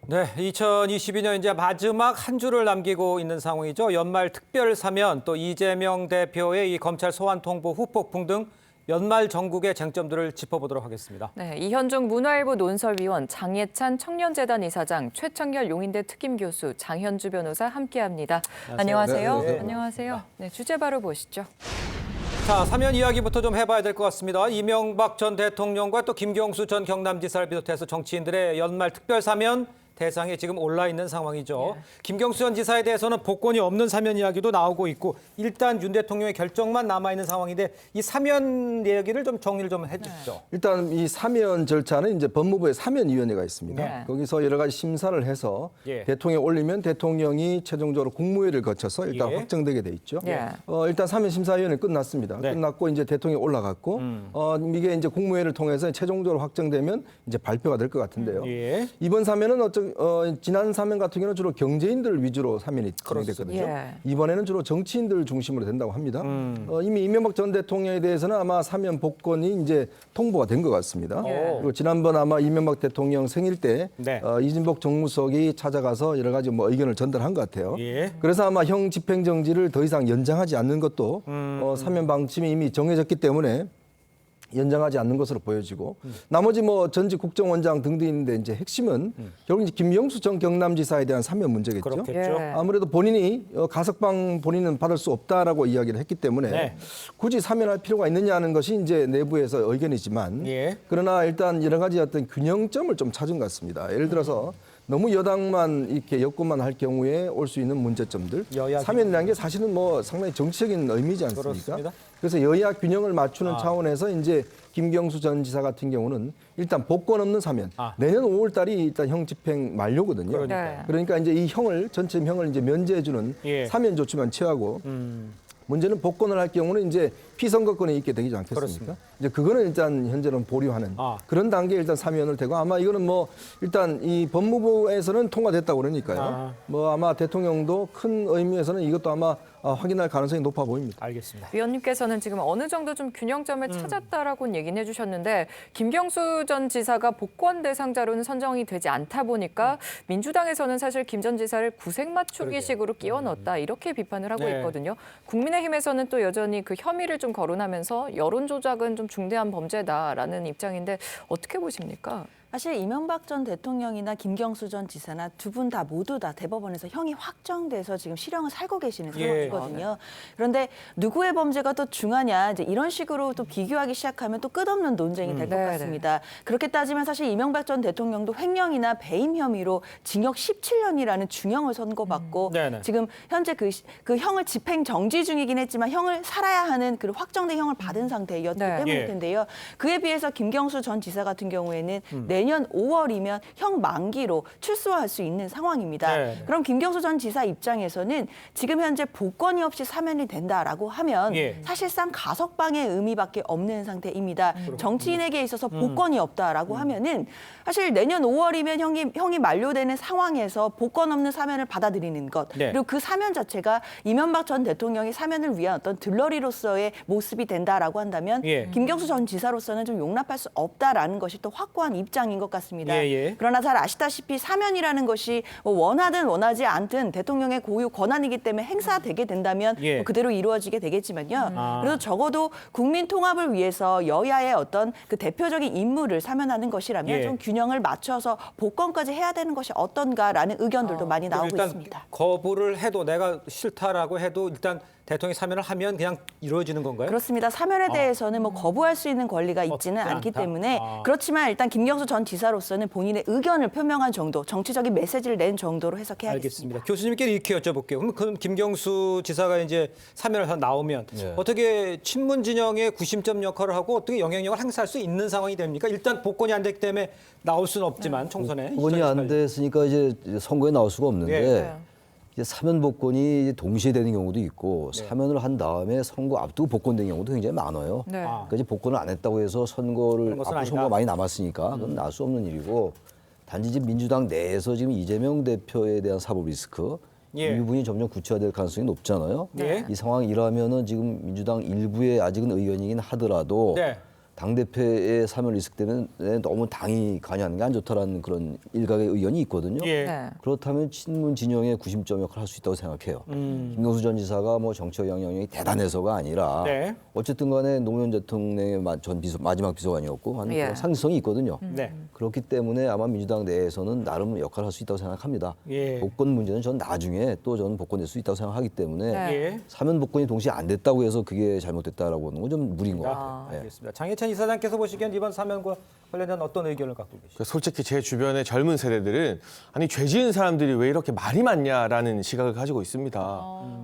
네, 2022년 이제 마지막 한 주를 남기고 있는 상황이죠. 연말 특별 사면 또 이재명 대표의 이 검찰 소환 통보 후폭풍 등 연말 전국의 쟁점들을 짚어보도록 하겠습니다. 네, 이현종 문화일보 논설위원, 장예찬 청년재단 이사장, 최청열 용인대 특임교수, 장현주 변호사 함께합니다. 안녕하세요. 네, 안녕하세요. 네, 주제 바로 보시죠. 자, 사면 이야기부터 좀 해봐야 될 것 같습니다. 이명박 전 대통령과 또 김경수 전 경남지사를 비롯해서 정치인들의 연말 특별 사면 대상에 지금 올라 있는 상황이죠. 김경수 전 지사에 대해서는 복권이 없는 사면 이야기도 나오고 있고 일단 윤 대통령의 결정만 남아있는 상황인데 이 사면 이야기를 좀 정리를 좀 해주시죠. 일단 이 사면 절차는 이제 법무부에 사면위원회가 있습니다. 네. 거기서 여러 가지 심사를 해서 예. 대통령에 올리면 대통령이 최종적으로 국무회의를 거쳐서 일단 예. 확정되게 돼 있죠. 예. 일단 사면심사위원회 끝났습니다. 네. 끝났고 이제 대통령이 올라갔고 이게 이제 국무회의를 통해서 최종적으로 확정되면 이제 발표가 될 것 같은데요. 예. 이번 사면은 지난 사면 같은 경우는 주로 경제인들 위주로 사면이 진행됐거든요. 예. 이번에는 주로 정치인들 중심으로 된다고 합니다. 이미 이명박 전 대통령에 대해서는 아마 사면 복권이 이제 통보가 된 것 같습니다. 예. 그리고 지난번 아마 이명박 대통령 생일 때 네. 이진복 정무수석이 찾아가서 여러 가지 뭐 의견을 전달한 것 같아요. 예. 그래서 아마 형 집행정지를 더 이상 연장하지 않는 것도 사면 방침이 이미 정해졌기 때문에 연장하지 않는 것으로 보여지고 나머지 뭐 전직 국정원장 등등 있는데 이제 핵심은 결국 이제 김경수 전 경남지사에 대한 사면 문제겠죠. 그렇겠죠. 예. 아무래도 본인이 가석방 본인은 받을 수 없다라고 이야기를 했기 때문에 네. 굳이 사면할 필요가 있느냐는 것이 이제 내부에서 의견이지만 예. 그러나 일단 여러 가지 어떤 균형점을 좀 찾은 것 같습니다. 예를 들어서 너무 여당만 이렇게 여권만 할 경우에 올 수 있는 문제점들 여야 사면이라는 게 사실은 뭐 상당히 정치적인 의미지 않습니까? 그렇습니다. 그래서 여야 균형을 맞추는 차원에서 이제 김경수 전 지사 같은 경우는 일단 복권 없는 사면 내년 5월 달이 일단 형 집행 만료거든요. 그러니까요. 그러니까 이제 이 형을 전체 형을 이제 면제해주는 예. 사면 조치만 취하고 문제는 복권을 할 경우는 이제 피선거권이 있게 되지 않겠습니까? 그렇습니다. 이제 그거는 일단 현재는 보류하는 그런 단계에 일단 사면을 되고 아마 이거는 뭐 일단 이 법무부에서는 통과됐다고 그러니까요. 뭐 아마 대통령도 큰 의미에서는 이것도 아마 확인할 가능성이 높아 보입니다. 알겠습니다. 위원님께서는 지금 어느 정도 좀 균형점을 찾았다라고는 얘기는 해주셨는데 김경수 전 지사가 복권 대상자로는 선정이 되지 않다 보니까 민주당에서는 사실 김 전 지사를 구색 맞추기식으로 끼워 넣었다 이렇게 비판을 하고 네. 있거든요. 국민의힘에서는 또 여전히 그 혐의를 좀 거론하면서 여론 조작은 좀 중대한 범죄다라는 입장인데 어떻게 보십니까? 사실 이명박 전 대통령이나 김경수 전 지사나 두 분 다 모두 다 대법원에서 형이 확정돼서 지금 실형을 살고 계시는 예. 상황이거든요. 그런데 누구의 범죄가 더 중하냐 이제 이런 식으로 또 비교하기 시작하면 또 끝없는 논쟁이 될 것 네, 같습니다. 그렇게 따지면 사실 이명박 전 대통령도 횡령이나 배임 혐의로 징역 17년이라는 중형을 선고받고 네네. 지금 현재 그 형을 집행 정지 중이긴 했지만 형을 살아야 하는 그 확정된 형을 받은 상태였기 네. 때문일 예. 텐데요. 그에 비해서 김경수 전 지사 같은 경우에는 내년 5월이면 형 만기로 출소할 수 있는 상황입니다. 네. 그럼 김경수 전 지사 입장에서는 지금 현재 복권이 없이 사면이 된다라고 하면 예. 사실상 가석방의 의미밖에 없는 상태입니다. 정치인에게 있어서 복권이 없다라고 하면은 사실 내년 5월이면 형이 만료되는 상황에서 복권 없는 사면을 받아들이는 것 네. 그리고 그 사면 자체가 이명박 전 대통령이 사면을 위한 어떤 들러리로서의 모습이 된다라고 한다면 예. 김경수 전 지사로서는 좀 용납할 수 없다라는 것이 또 확고한 입장인 것 같습니다. 예, 예. 그러나 잘 아시다시피 사면이라는 것이 뭐 원하든 원하지 않든 대통령의 고유 권한이기 때문에 행사되게 된다면 예. 뭐 그대로 이루어지게 되겠지만요. 그래도 적어도 국민 통합을 위해서 여야의 어떤 그 대표적인 인물을 사면하는 것이라면 예. 좀 균형을 맞춰서 복권까지 해야 되는 것이 어떤가라는 의견들도 많이 나오고 일단 있습니다. 거부를 해도 내가 싫다라고 해도 일단 대통령이 사면을 하면 그냥 이루어지는 건가요? 그렇습니다. 사면에 대해서는 뭐 거부할 수 있는 권리가 있지는 없지 않기 않다. 때문에 그렇지만 일단 김경수 전 지사로서는 본인의 의견을 표명한 정도, 정치적인 메시지를 낸 정도로 해석해야겠습니다. 알겠습니다. 교수님께 이렇게 여쭤볼게요. 그럼 김경수 지사가 이제 사면을 해서 나오면 어떻게 친문 진영의 구심점 역할을 하고 어떻게 영향력을 행사할 수 있는 상황이 됩니까? 일단 복권이 안 됐기 때문에 나올 수는 없지만 총선에 복권이 안 2028. 됐으니까 이제 선거에 나올 수가 없는데 예. 이제 사면 복권이 동시에 되는 경우도 있고 사면을 한 다음에 선거 앞두고 복권된 경우도 굉장히 많아요. 네. 그러니까 이제 복권을 안 했다고 해서 선거를 그런 것은 앞으로 아니다. 선거가 많이 남았으니까 그건 나을 수 없는 일이고 단지 이제 민주당 내에서 지금 이재명 대표에 대한 사법 리스크 예. 이 부분이 점점 구체화될 가능성이 높잖아요. 네. 이 상황이 이러면은 지금 민주당 일부에 아직은 의견이긴 하더라도 네. 당대표의 사면 리스크 때문에 너무 당이 관여하는 게 안 좋다라는 그런 일각의 의견이 있거든요. 예. 네. 그렇다면 친문 진영의 구심점 역할을 할 수 있다고 생각해요. 김경수 전 지사가 뭐 정치적 영향력이 대단해서가 아니라 네. 어쨌든 간에 노무현 대통령의 마지막 비서관이었고 하는 예. 그런 상징성이 있거든요. 네. 그렇기 때문에 아마 민주당 내에서는 나름 역할을 할 수 있다고 생각합니다. 예. 복권 문제는 전 나중에 또 저는 복권될 수 있다고 생각하기 때문에 네. 예. 사면 복권이 동시에 안 됐다고 해서 그게 잘못됐다라고 하는 건 좀 무리인 것 같아요. 예. 알겠습니다. 장혜찬 이사장께서 보시기엔 이번 사면과 관련된 어떤 의견을 갖고 계십니까? 그러니까 솔직히 제 주변의 젊은 세대들은 아니 죄 지은 사람들이 왜 이렇게 말이 많냐라는 시각을 가지고 있습니다.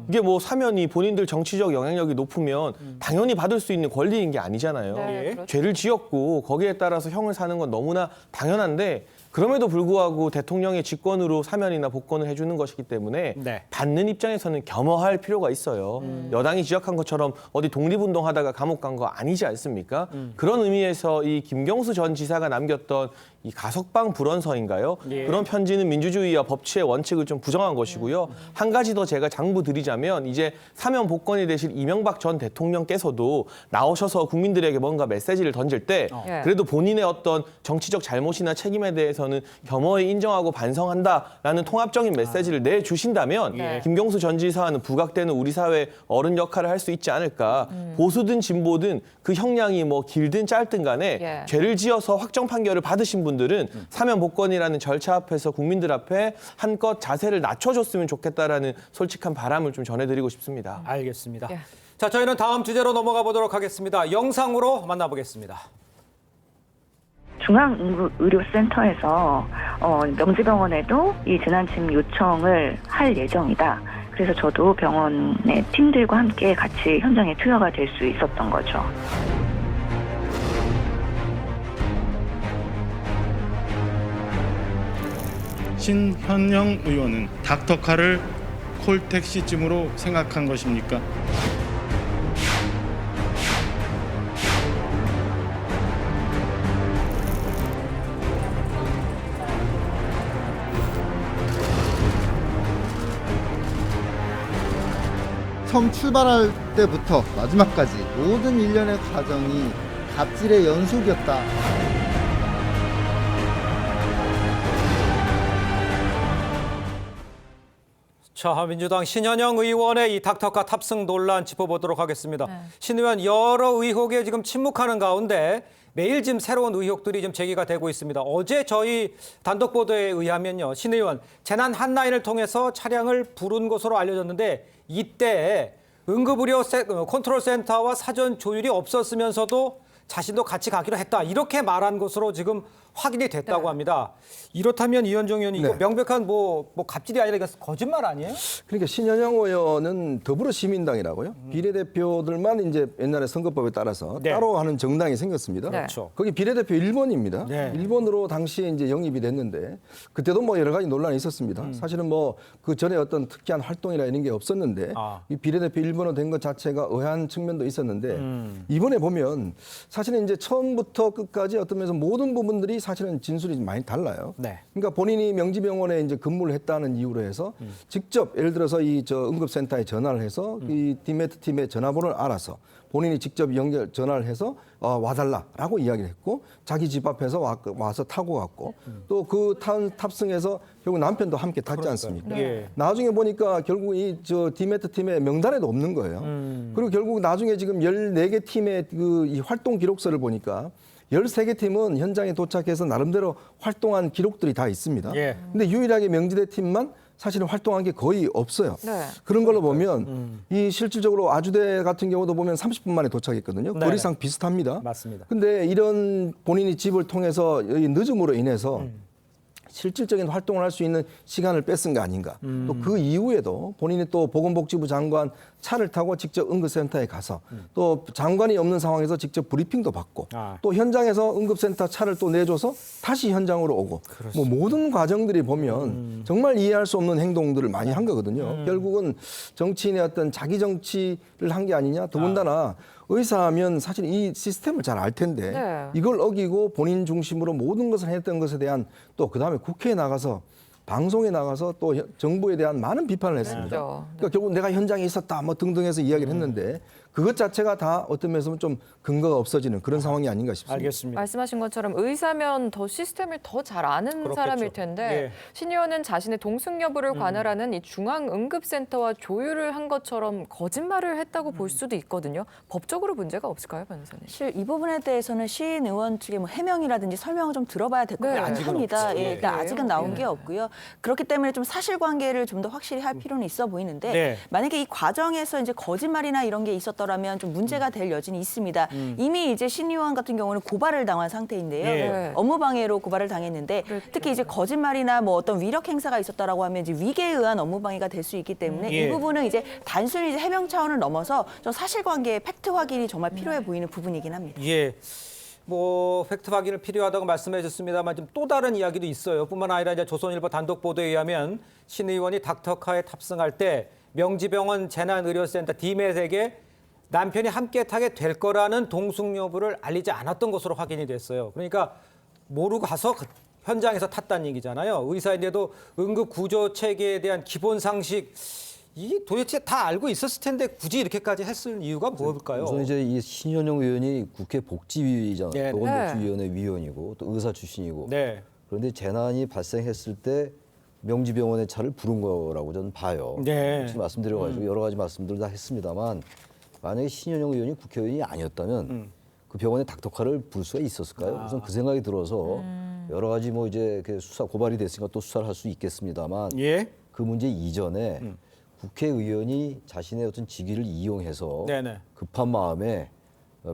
이게 뭐 사면이 본인들 정치적 영향력이 높으면 당연히 받을 수 있는 권리인 게 아니잖아요. 네, 예. 그렇죠. 죄를 지었고 거기에 따라서 형을 사는 건 너무나 당연한데 그럼에도 불구하고 대통령의 직권으로 사면이나 복권을 해주는 것이기 때문에 네. 받는 입장에서는 겸허할 필요가 있어요. 여당이 지적한 것처럼 어디 독립운동하다가 감옥 간 거 아니지 않습니까? 그런 의미에서 이 김경수 전 지사가 남겼던 이 가석방 불언서인가요? 예. 그런 편지는 민주주의와 법치의 원칙을 좀 부정한 것이고요. 한 가지 더 제가 장부드리자면 이제 사면 복권이 되실 이명박 전 대통령께서도 나오셔서 국민들에게 뭔가 메시지를 던질 때 예. 그래도 본인의 어떤 정치적 잘못이나 책임에 대해서는 겸허히 인정하고 반성한다라는 통합적인 메시지를 내주신다면 네. 김경수 전 지사는 부각되는 우리 사회 어른 역할을 할 수 있지 않을까. 보수든 진보든 그 형량이 뭐 길든 짧든 간에 예. 죄를 지어서 확정 판결을 받으신 분들은 사면 복권이라는 절차 앞에서 국민들 앞에 한껏 자세를 낮춰줬으면 좋겠다라는 솔직한 바람을 좀 전해드리고 싶습니다. 알겠습니다. 예. 자, 저희는 다음 주제로 넘어가 보도록 하겠습니다. 영상으로 만나보겠습니다. 중앙의료센터에서 명지병원에도 이 재난짐 요청을 할 예정이다. 그래서 저도 병원의 팀들과 함께 같이 현장에 투여가 될 수 있었던 거죠. 신현영 의원은 닥터카를 콜택시쯤으로 생각한 것입니까? 처음 출발할 때부터 마지막까지 모든 일련의 과정이 갑질의 연속이었다. 자, 민주당 신현영 의원의 이 닥터카 탑승 논란 짚어보도록 하겠습니다. 신 의원 여러 의혹에 지금 침묵하는 가운데 매일 지금 새로운 의혹들이 좀 제기가 되고 있습니다. 어제 저희 단독 보도에 의하면요, 신 의원 재난 핫라인을 통해서 차량을 부른 것으로 알려졌는데 이때 응급의료 컨트롤 센터와 사전 조율이 없었으면서도 자신도 같이 가기로 했다. 이렇게 말한 것으로 지금 확인이 됐다고 합니다. 이렇다면 이현정 의원이 이거 네. 명백한 뭐 갑질이 아니라 이거 거짓말 아니에요? 그러니까 신현영 의원은 더불어시민당이라고요. 비례대표들만 이제 옛날에 선거법에 따라서 네. 따로 하는 정당이 생겼습니다. 네. 그렇죠. 거기 비례대표 1번입니다. 네. 1번으로 당시에 이제 영입이 됐는데 그때도 뭐 여러 가지 논란이 있었습니다. 사실은 뭐 그 전에 어떤 특이한 활동이나 이런 게 없었는데 이 비례대표 1번으로 된 것 자체가 의아한 측면도 있었는데 이번에 보면 사실은 이제 처음부터 끝까지 어떤 면에서 모든 부분들이 사실은 진술이 많이 달라요. 네. 그러니까 본인이 명지병원에 이제 근무를 했다는 이유로 해서 직접 예를 들어서 이 응급센터에 전화를 해서 이 디메트 팀의 전화번호를 알아서 본인이 직접 전화를 해서 와달라라고 이야기를 했고 자기 집 앞에서 와서 타고 갔고 또 그 탑승해서 결국 남편도 함께 탔지 않습니까? 예. 나중에 보니까 결국 이 디메트 팀의 명단에도 없는 거예요. 그리고 결국 나중에 지금 14개 팀의 이 활동 기록서를 보니까 13개 팀은 현장에 도착해서 나름대로 활동한 기록들이 다 있습니다. 예. 근데 유일하게 명지대 팀만 사실은 활동한 게 거의 없어요. 네. 그런 걸로 보면 이 실질적으로 아주대 같은 경우도 보면 30분 만에 도착했거든요. 네. 거리상 비슷합니다. 맞습니다. 근데 이런 본인이 집을 통해서 이 늦음으로 인해서 실질적인 활동을 할 수 있는 시간을 뺏은 거 아닌가. 또 그 이후에도 본인이 또 보건복지부 장관 차를 타고 직접 응급센터에 가서 또 장관이 없는 상황에서 직접 브리핑도 받고 또 현장에서 응급센터 차를 또 내줘서 다시 현장으로 오고 뭐 모든 과정들이 보면 정말 이해할 수 없는 행동들을 많이 한 거거든요. 결국은 정치인의 어떤 자기 정치를 한 게 아니냐. 더군다나 의사하면 사실 이 시스템을 잘 알 텐데 네. 이걸 어기고 본인 중심으로 모든 것을 했던 것에 대한 또 그다음에 국회에 나가서 방송에 나가서 또 정부에 대한 많은 비판을 했습니다. 그렇죠. 그러니까 결국 내가 현장에 있었다 뭐 등등해서 이야기를 했는데 그것 자체가 다 어떤 면에서 보면 좀 근거가 없어지는 그런 상황이 아닌가 싶습니다. 알겠습니다. 말씀하신 것처럼 의사면 더 시스템을 더 잘 아는 그렇겠죠. 사람일 텐데 예. 신 의원은 자신의 동승 여부를 관할하는 이 중앙응급센터와 조율을 한 것처럼 거짓말을 했다고 볼 수도 있거든요. 법적으로 문제가 없을까요, 변호사님? 사실 이 부분에 대해서는 시인 의원 측의 뭐 해명이라든지 설명을 좀 들어봐야 될 것 네. 같긴 아직은 합니다. 없죠. 예, 일단 예. 아직은 나온 예. 게 없고요. 그렇기 때문에 좀 사실관계를 좀 더 확실히 할 필요는 있어 보이는데 네. 만약에 이 과정에서 이제 거짓말이나 이런 게 있었더라면 좀 문제가 될 여지는 있습니다. 이미 이제 신 의원 같은 경우는 고발을 당한 상태인데요. 예. 업무방해로 고발을 당했는데 특히 이제 거짓말이나 뭐 어떤 위력 행사가 있었다라고 하면 이제 위계에 의한 업무방해가 될 수 있기 때문에 예. 이 부분은 이제 단순히 이제 해명 차원을 넘어서 좀 사실관계의 팩트 확인이 정말 필요해 보이는 부분이긴 합니다. 예. 뭐 팩트 확인을 필요하다고 말씀해 주셨습니다만 좀 또 다른 이야기도 있어요. 뿐만 아니라 이제 조선일보 단독 보도에 의하면 신 의원이 닥터카에 탑승할 때 명지병원 재난의료센터 DMET에게 남편이 함께 타게 될 거라는 동승 여부를 알리지 않았던 것으로 확인이 됐어요. 그러니까 모르고 가서 현장에서 탔다는 얘기잖아요. 의사인데도 응급 구조 체계에 대한 기본 상식 이 도대체 다 알고 있었을 텐데 굳이 이렇게까지 했을 이유가 뭘까요? 우선 이제 이 신현영 의원이 국회 복지위잖아요. 네. 보건복지위원회 위원이고 또 의사 출신이고. 네. 그런데 재난이 발생했을 때 명지병원의 차를 부른 거라고 저는 봐요. 네. 지금 말씀드려가지고 여러 가지 말씀들을 다 했습니다만 만약에 신현영 의원이 국회의원이 아니었다면 그 병원에 닥터카를 부를 수가 있었을까요? 우선 그 생각이 들어서 여러 가지 뭐 이제 그 수사 고발이 됐으니까 또 수사를 할 수 있겠습니다만 예. 그 문제 이전에 국회의원이 자신의 어떤 직위를 이용해서 네네. 급한 마음에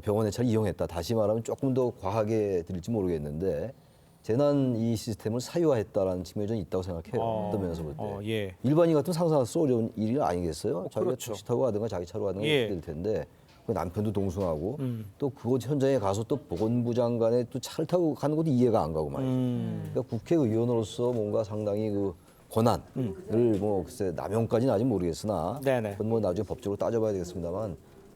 병원의 차를 이용했다. 다시 말하면 조금 더 과하게 들릴지 모르겠는데 재난 이 시스템을 사유화했다라는 측면이 좀 있다고 생각해요. 어떤 면에서 볼 때. 예. 일반인 같으면 상상할 수 어려운 일이 아니겠어요? 자기가 그렇죠. 택시 타고 가든가 자기 차로 가든가 예. 이렇게 될 텐데 그 남편도 동승하고 또 그곳 현장에 가서 또 보건부 장관의 또 차를 타고 가는 것도 이해가 안 가고 말이죠. 그러니까 국회의원으로서 뭔가 상당히 그 권한을 뭐 글쎄 남용까지는 아직 모르겠으나 네네. 그건 뭐 나중에 법적으로 따져봐야 되겠습니다만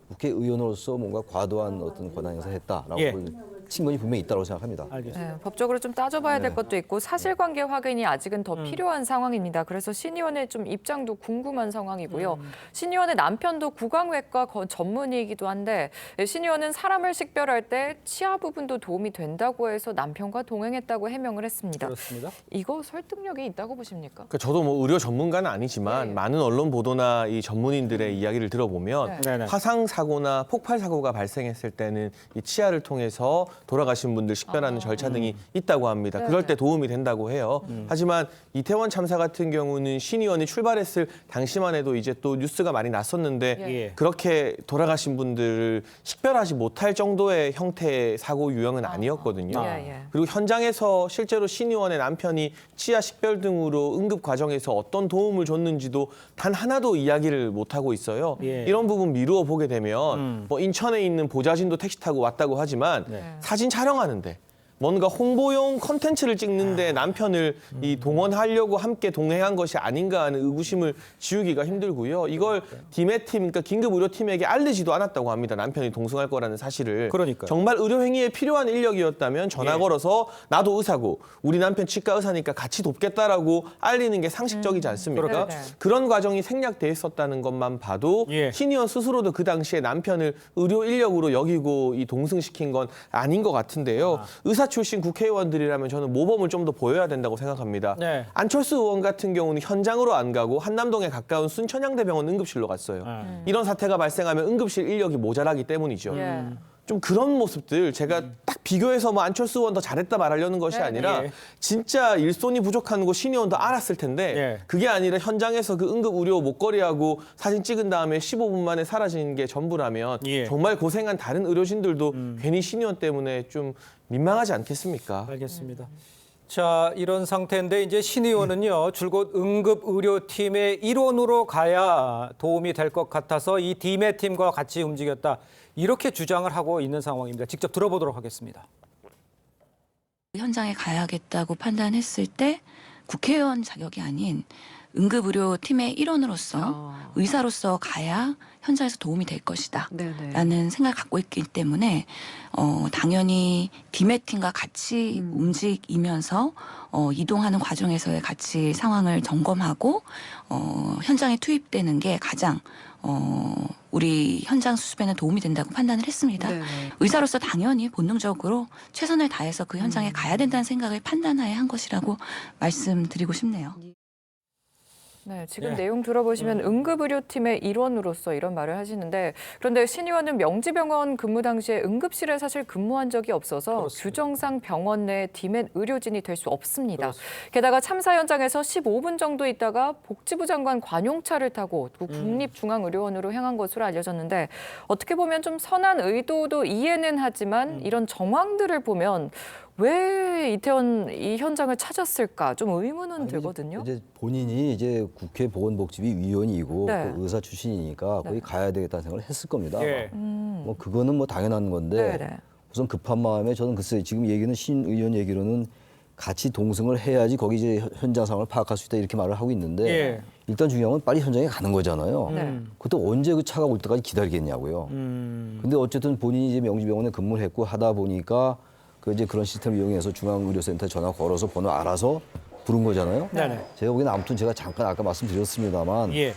국회의원으로서 뭔가 과도한 어떤 권한 행사를 했다라고 예. 볼 측면이 분명히 있다고 생각합니다. 알겠습니다. 네, 법적으로 좀 따져봐야 될 것도 있고 사실관계 확인이 아직은 더 필요한 상황입니다. 그래서 신 의원의 좀 입장도 궁금한 상황이고요. 신 의원의 남편도 구강외과 전문의이기도 한데 신 의원은 사람을 식별할 때 치아 부분도 도움이 된다고 해서 남편과 동행했다고 해명을 했습니다. 그렇습니다. 이거 설득력이 있다고 보십니까? 그러니까 저도 뭐 의료 전문가는 아니지만 네. 많은 언론 보도나 이 전문인들의 이야기를 들어보면 네네. 화상 사고나 폭발 사고가 발생했을 때는 이 치아를 통해서 돌아가신 분들 식별하는 절차 등이 있다고 합니다. 그럴 때 도움이 된다고 해요. 하지만 이태원 참사 같은 경우는 신 의원이 출발했을 당시만 해도 이제 또 뉴스가 많이 났었는데 예. 그렇게 돌아가신 분들을 식별하지 못할 정도의 형태의 사고 유형은 아니었거든요. 예, 예. 그리고 현장에서 실제로 신 의원의 남편이 치아 식별 등으로 응급 과정에서 어떤 도움을 줬는지도 단 하나도 이야기를 못 하고 있어요. 예. 이런 부분 미루어 보게 되면 뭐 인천에 있는 보좌진도 택시 타고 왔다고 하지만 사진 촬영하는데 뭔가 홍보용 컨텐츠를 찍는데 남편을 이 동원하려고 함께 동행한 것이 아닌가 하는 의구심을 지우기가 힘들고요. 이걸 DME팀, 그러니까 긴급의료팀에게 알리지도 않았다고 합니다. 남편이 동승할 거라는 사실을. 그러니까요. 정말 의료행위에 필요한 인력이었다면 전화 예. 걸어서 나도 의사고 우리 남편 치과 의사니까 같이 돕겠다라고 알리는 게 상식적이지 않습니까? 그렇죠. 그런 과정이 생략돼 있었다는 것만 봐도 예. 신 의원 스스로도 그 당시에 남편을 의료 인력으로 여기고 이 동승시킨 건 아닌 것 같은데요. 의사 출신 국회의원들이라면 저는 모범을 좀 더 보여야 된다고 생각합니다. 네. 안철수 의원 같은 경우는 현장으로 안 가고 한남동에 가까운 순천향대병원 응급실로 갔어요. 이런 사태가 발생하면 응급실 인력이 모자라기 때문이죠. 예. 좀 그런 모습들 제가 딱 비교해서 뭐 안철수 의원 더 잘했다 말하려는 것이 아니라 예. 진짜 일손이 부족한 거 신 의원도 알았을 텐데 예. 그게 아니라 현장에서 그 응급 의료 목걸이하고 사진 찍은 다음에 15분 만에 사라진 게 전부라면 예. 정말 고생한 다른 의료진들도 괜히 신 의원 때문에 좀 민망하지 않겠습니까? 알겠습니다. 자, 이런 상태인데 이제 신 의원은요, 줄곧 응급의료팀의 일원으로 가야 도움이 될 것 같아서 이 DME팀과 같이 움직였다. 이렇게 주장을 하고 있는 상황입니다. 직접 들어보도록 하겠습니다. 현장에 가야겠다고 판단했을 때 국회의원 자격이 아닌 응급의료팀의 일원으로서 의사로서 가야 현장에서 도움이 될 것이다 라는 생각을 갖고 있기 때문에 당연히 디메팀과 같이 움직이면서 이동하는 과정에서의 같이 상황을 점검하고 현장에 투입되는 게 가장 우리 현장 수습에는 도움이 된다고 판단을 했습니다. 의사로서 당연히 본능적으로 최선을 다해서 그 현장에 가야 된다는 생각을 판단하에 한 것이라고 말씀드리고 싶네요. 네, 지금 예. 내용 들어보시면 응급의료팀의 일원으로서 이런 말을 하시는데 그런데 신 의원은 명지병원 근무 당시에 응급실에 사실 근무한 적이 없어서 그렇습니다. 규정상 병원 내 디멧 의료진이 될 수 없습니다. 그렇습니다. 게다가 참사 현장에서 15분 정도 있다가 복지부 장관 관용차를 타고 국립중앙의료원으로 향한 것으로 알려졌는데 어떻게 보면 좀 선한 의도도 이해는 하지만 이런 정황들을 보면 왜 이태원 이 현장을 찾았을까 좀 의문은 들거든요. 이제 본인이 이제 국회 보건복지위 위원이고 네. 그 의사 출신이니까 거기 가야 되겠다는 생각을 했을 겁니다. 예. 뭐 그거는 뭐 당연한 건데 네네. 우선 급한 마음에 저는 글쎄 지금 얘기는 신 의원 얘기로는 같이 동승을 해야지 거기 이제 현장 상황을 파악할 수 있다 이렇게 말을 하고 있는데 예. 일단 중요한 건 빨리 현장에 가는 거잖아요. 네. 그때 언제 그 차가 올 때까지 기다리겠냐고요. 근데 어쨌든 본인이 이제 명지병원에 근무를 했고 하다 보니까 그 이제 그런 시스템을 이용해서 중앙의료센터에 전화 걸어서 번호 알아서 부른 거잖아요. 네네. 제가 보기에는 아무튼 제가 잠깐 아까 말씀드렸습니다만 예.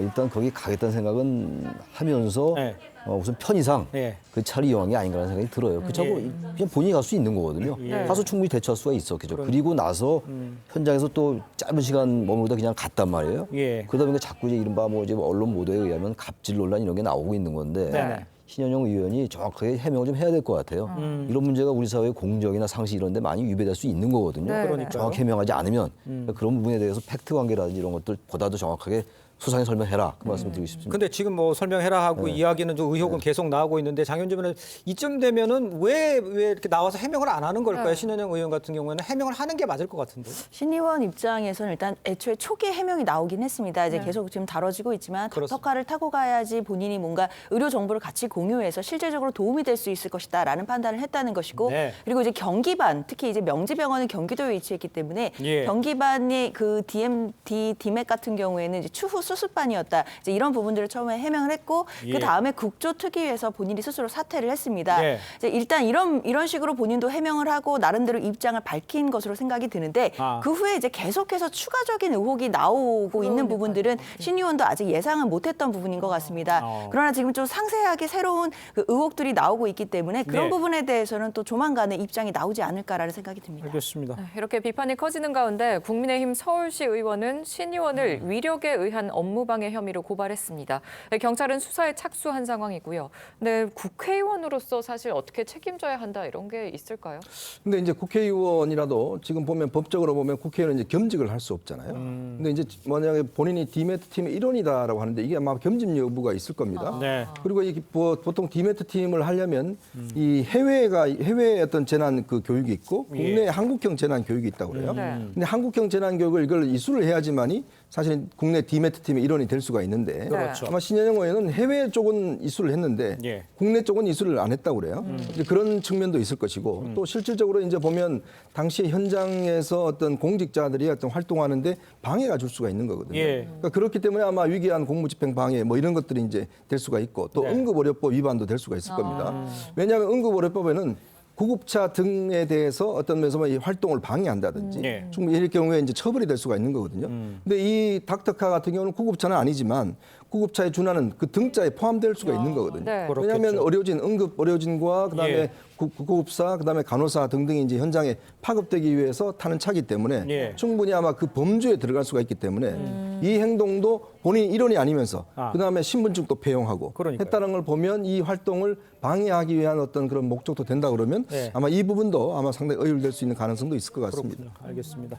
일단 거기 가겠다는 생각은 하면서 네. 우선 편의상 예. 그 차를 이용한 게 아닌가라는 생각이 들어요. 그렇죠? 그냥 본인이 갈 수 있는 거거든요. 예. 가서 충분히 대처할 수가 있었겠죠. 그리고 나서 현장에서 또 짧은 시간 머물다 그냥 갔단 말이에요. 예. 그러다 보니까 자꾸 이제 이른바 뭐 이제 언론 보도에 의하면 갑질 논란 이런 게 나오고 있는 건데 네네. 신현영 의원이 정확하게 해명을 좀 해야 될 것 같아요. 이런 문제가 우리 사회의 공정이나 상식 이런 데 많이 위배될 수 있는 거거든요. 네. 그러니까요. 정확히 해명하지 않으면 그런 부분에 대해서 팩트 관계라든지 이런 것들보다도 정확하게 소상히 설명해라. 그 말씀을 드리고 싶습니다. 근데 지금 뭐 설명해라 하고 이야기는 좀 의혹은 계속 나오고 있는데 장현주 의원은 이쯤 되면은 왜 이렇게 나와서 해명을 안 하는 걸까요? 신현영 의원 같은 경우에는 해명을 하는 게 맞을 것 같은데. 신 의원 입장에서는 일단 애초에 초기에 해명이 나오긴 했습니다. 이제 계속 지금 다뤄지고 있지만 그렇습니다. 닥터카를 타고 가야지 본인이 뭔가 의료 정보를 같이 공유해서 실질적으로 도움이 될 수 있을 것이다라는 판단을 했다는 것이고 네. 그리고 이제 경기반 특히 이제 명지병원은 경기도에 위치했기 때문에 예. 경기반의 그 디맥 같은 경우에는 이제 추후 수습반이었다. 이제 이런 부분들을 처음에 해명을 했고 예. 그 다음에 국조특위에서 본인이 스스로 사퇴를 했습니다. 예. 이제 일단 이런 식으로 본인도 해명을 하고 나름대로 입장을 밝힌 것으로 생각이 드는데 그 후에 이제 계속해서 추가적인 의혹이 나오고 있는 부분들은 신 의원도 아직 예상은 못했던 부분인 것 같습니다. 그러나 지금 좀 상세하게 새로운 그 의혹들이 나오고 있기 때문에 그런 네. 부분에 대해서는 또 조만간에 입장이 나오지 않을까라는 생각이 듭니다. 알겠습니다. 이렇게 비판이 커지는 가운데 국민의힘 서울시 의원은 신 의원을 위력에 의한 업무방해 혐의로 고발했습니다. 경찰은 수사에 착수한 상황이고요. 근데 국회의원으로서 사실 어떻게 책임져야 한다 이런 게 있을까요? 근데 이제 국회의원이라도 지금 보면 법적으로 보면 국회의원은 이제 겸직을 할 수 없잖아요. 근데 이제 만약에 본인이 디메트 팀의 일원이다라고 하는데 이게 아마 겸직 여부가 있을 겁니다. 네. 그리고 이 보통 디메트 팀을 하려면 이 해외 어떤 재난 그 교육이 있고 국내 한국형 재난 교육이 있다고 그래요. 네. 근데 한국형 재난 교육을 이걸 이수를 해야지만이 사실 국내 디메트 팀의 일원이 될 수가 있는데 그렇죠. 아마 신현영 의원은 해외 쪽은 이수를 했는데 예. 국내 쪽은 이수를 안 했다고 그래요. 이제 그런 측면도 있을 것이고 또 실질적으로 이제 보면 당시 현장에서 어떤 공직자들이 어떤 활동하는데 방해가 줄 수가 있는 거거든요. 예. 그러니까 그렇기 때문에 아마 위기한 공무집행 방해 뭐 이런 것들이 이제 될 수가 있고 또 네. 응급의료법 위반도 될 수가 있을 겁니다. 왜냐하면 응급의료법에는 구급차 등에 대해서 어떤 면에서 이 활동을 방해한다든지 예. 충분히 이럴 경우에 이제 처벌이 될 수가 있는 거거든요. 근데 이 닥터카 같은 경우는 구급차는 아니지만 구급차에 준하는 그 등자에 포함될 수가 있는 거거든요. 네. 왜냐하면 의료진, 응급 의료진과 그다음에 예. 구급사, 그다음에 간호사 등등이 이제 현장에 파급되기 위해서 타는 차기 때문에 예. 충분히 아마 그 범주에 들어갈 수가 있기 때문에 이 행동도 본인 일원이 아니면서 그다음에 신분증도 폐용하고 그러니까요. 했다는 걸 보면 이 활동을 방해하기 위한 어떤 그런 목적도 된다 그러면 네. 아마 이 부분도 아마 상당히 의율될 수 있는 가능성도 있을 것 같습니다. 그렇군요. 알겠습니다.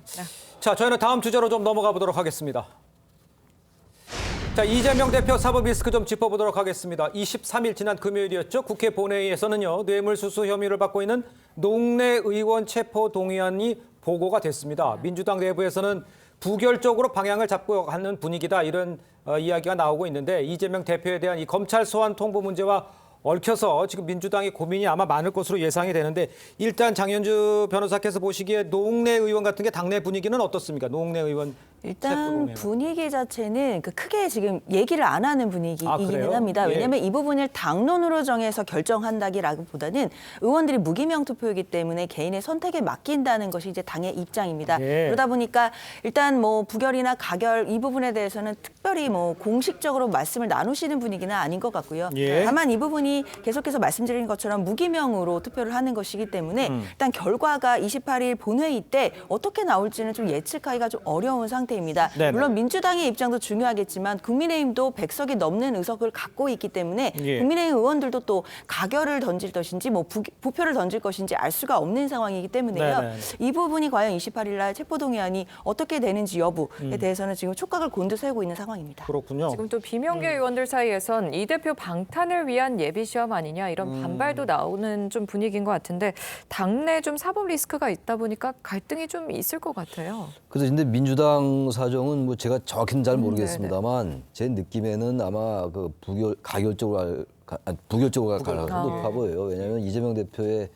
자, 저희는 다음 주제로 좀 넘어가 보도록 하겠습니다. 자, 이재명 대표 사법 리스크 좀 짚어보도록 하겠습니다. 23일 지난 금요일이었죠. 국회 본회의에서는요. 뇌물수수 혐의를 받고 있는 농내 의원 체포 동의안이 보고가 됐습니다. 민주당 내부에서는 부결적으로 방향을 잡고 가는 분위기다 이런 이야기가 나오고 있는데 이재명 대표에 대한 이 검찰 소환 통보 문제와 얽혀서 지금 민주당의 고민이 아마 많을 것으로 예상이 되는데 일단 장현주 변호사께서 보시기에 노웅래 의원 같은 게 당내 분위기는 어떻습니까? 노웅래 의원 일단 분위기 자체는 크게 지금 얘기를 안 하는 분위기이기는 그래요? 합니다. 예. 왜냐하면 이 부분을 당론으로 정해서 결정한다기보다는 의원들이 무기명 투표이기 때문에 개인의 선택에 맡긴다는 것이 이제 당의 입장입니다. 예. 그러다 보니까 일단 뭐 부결이나 가결 이 부분에 대해서는 특별히 뭐 공식적으로 말씀을 나누시는 분위기는 아닌 것 같고요. 예. 다만 이 부분이 계속해서 말씀드린 것처럼 무기명으로 투표를 하는 것이기 때문에 일단 결과가 28일 본회의 때 어떻게 나올지는 좀 예측하기가 좀 어려운 상태입니다. 네네. 물론 민주당의 입장도 중요하겠지만 국민의힘도 100석이 넘는 의석을 갖고 있기 때문에 예. 국민의힘 의원들도 또 가결을 던질 것인지 뭐 부표를 던질 것인지 알 수가 없는 상황이기 때문에요. 네네. 이 부분이 과연 28일 날 체포동의안이 어떻게 되는지 여부에 대해서는 지금 촉각을 곤두세우고 있는 상황입니다. 그렇군요. 지금 또 비명계 의원들 사이에선 이 대표 방탄을 위한 예비 시험 아니냐 이런 반발도 나오는 좀 분위기인 것 같은데 당내 좀 사법 리스크가 있다 보니까 갈등이 좀 있을 것 같아요. 그래서 근데 민주당 사정은 뭐 제가 정확히는 잘 모르겠습니다만 제 느낌에는 아마 그 부결적으로 갈 가능성이 높아 보여요. 왜냐하면 이재명 대표의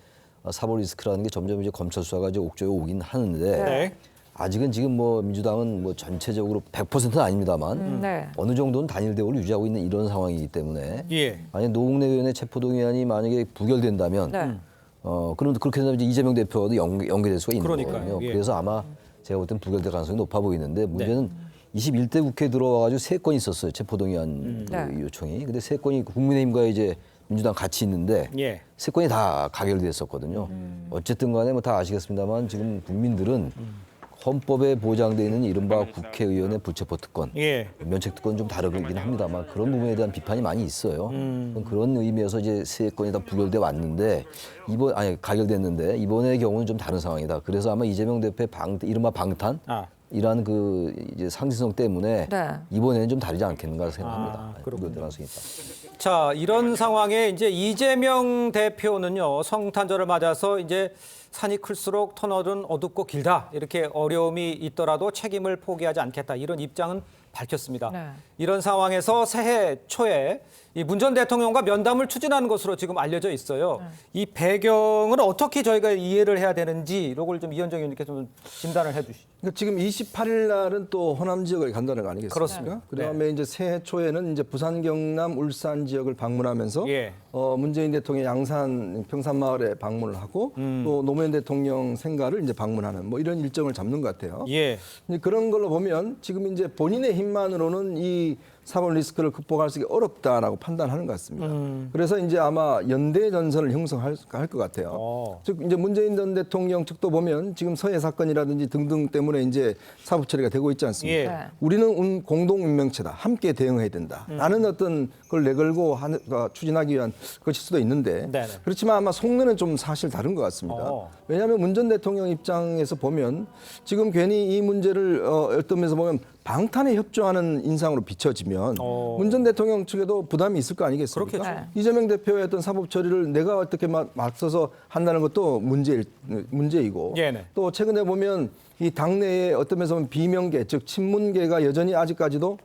사법 리스크라는 게 점점 이제 검찰 수사가 이제 옥조에 오긴 하는데 네. 아직은 지금 뭐 민주당은 뭐 전체적으로 100%는 아닙니다만 네. 어느 정도는 단일 대우를 유지하고 있는 이런 상황이기 때문에 예. 만약 노웅래 의원의 체포동의안이 만약에 부결된다면 네. 그럼 그렇게 된다면 이제 이재명 대표와도 연계될 수가 있는 그러니까요. 거거든요. 예. 그래서 아마 제가 볼 땐 부결될 가능성이 높아 보이는데 문제는 21대 국회에 들어와가지고 3건이 있었어요. 체포동의안 그 요청이. 근데 3건이 국민의힘과 이제 민주당 같이 있는데 예. 3건이 다 가결됐었거든요. 어쨌든 간에 뭐 다 아시겠습니다만 지금 국민들은 헌법에 보장되어 있는 이른바 국회의원의 불체포 특권, 예. 면책 특권 좀 다르긴 합니다만 그런 부분에 대한 비판이 많이 있어요. 그런 의미에서 이제 3건이 다 부결돼 왔는데 가결됐는데 이번의 경우는 좀 다른 상황이다. 그래서 아마 이재명 대표의 이른바 방탄 이란 그 이제 상징성 때문에 네. 이번에는 좀 다르지 않겠는가 생각합니다. 그렇군요. 부결될 가능성이 있다. 자, 이런 상황에 이제 이재명 대표는요, 성탄절을 맞아서 이제 산이 클수록 터널은 어둡고 길다. 이렇게 어려움이 있더라도 책임을 포기하지 않겠다. 이런 입장은 밝혔습니다. 네. 이런 상황에서 새해 초에 이 문 전 대통령과 면담을 추진하는 것으로 지금 알려져 있어요. 이 배경을 어떻게 저희가 이해를 해야 되는지 이걸 좀 이현정 의원님께서 좀 진단을 해 주시죠. 그러니까 지금 28일 날은 또 호남 지역을 간다는 거 아니겠습니까? 그렇습니다. 그다음에 이제 새해 초에는 이제 부산, 경남, 울산 지역을 방문하면서 예. 문재인 대통령 양산 평산마을에 방문을 하고 또 노무현 대통령 생가를 이제 방문하는 뭐 이런 일정을 잡는 것 같아요. 예. 이제 그런 걸로 보면 지금 이제 본인의 힘만으로는 이 사법 리스크를 극복할 수 있기 어렵다라고 판단하는 것 같습니다. 그래서 이제 아마 연대 전선을 형성할 것 같아요. 즉 이제 문재인 전 대통령 측도 보면 지금 서해 사건이라든지 등등 때문에 이제 사법 처리가 되고 있지 않습니까? 예. 네. 우리는 공동 운명체다. 함께 대응해야 된다. 라는 어떤 걸 내걸고 추진하기 위한 것일 수도 있는데 네네. 그렇지만 아마 속내는 좀 사실 다른 것 같습니다. 왜냐하면 문 전 대통령 입장에서 보면 지금 괜히 이 문제를 어떤 면에서 보면 방탄에 협조하는 인상으로 비춰지면 문 전 대통령 측에도 부담이 있을 거 아니겠습니까? 그렇겠죠. 이재명 대표의 어떤 사법 처리를 내가 어떻게 맞서서 한다는 것도 문제이고 네네. 또 최근에 보면 이 당내에 어떤 면에서 보면 비명계 즉 친문계가 여전히 아직까지도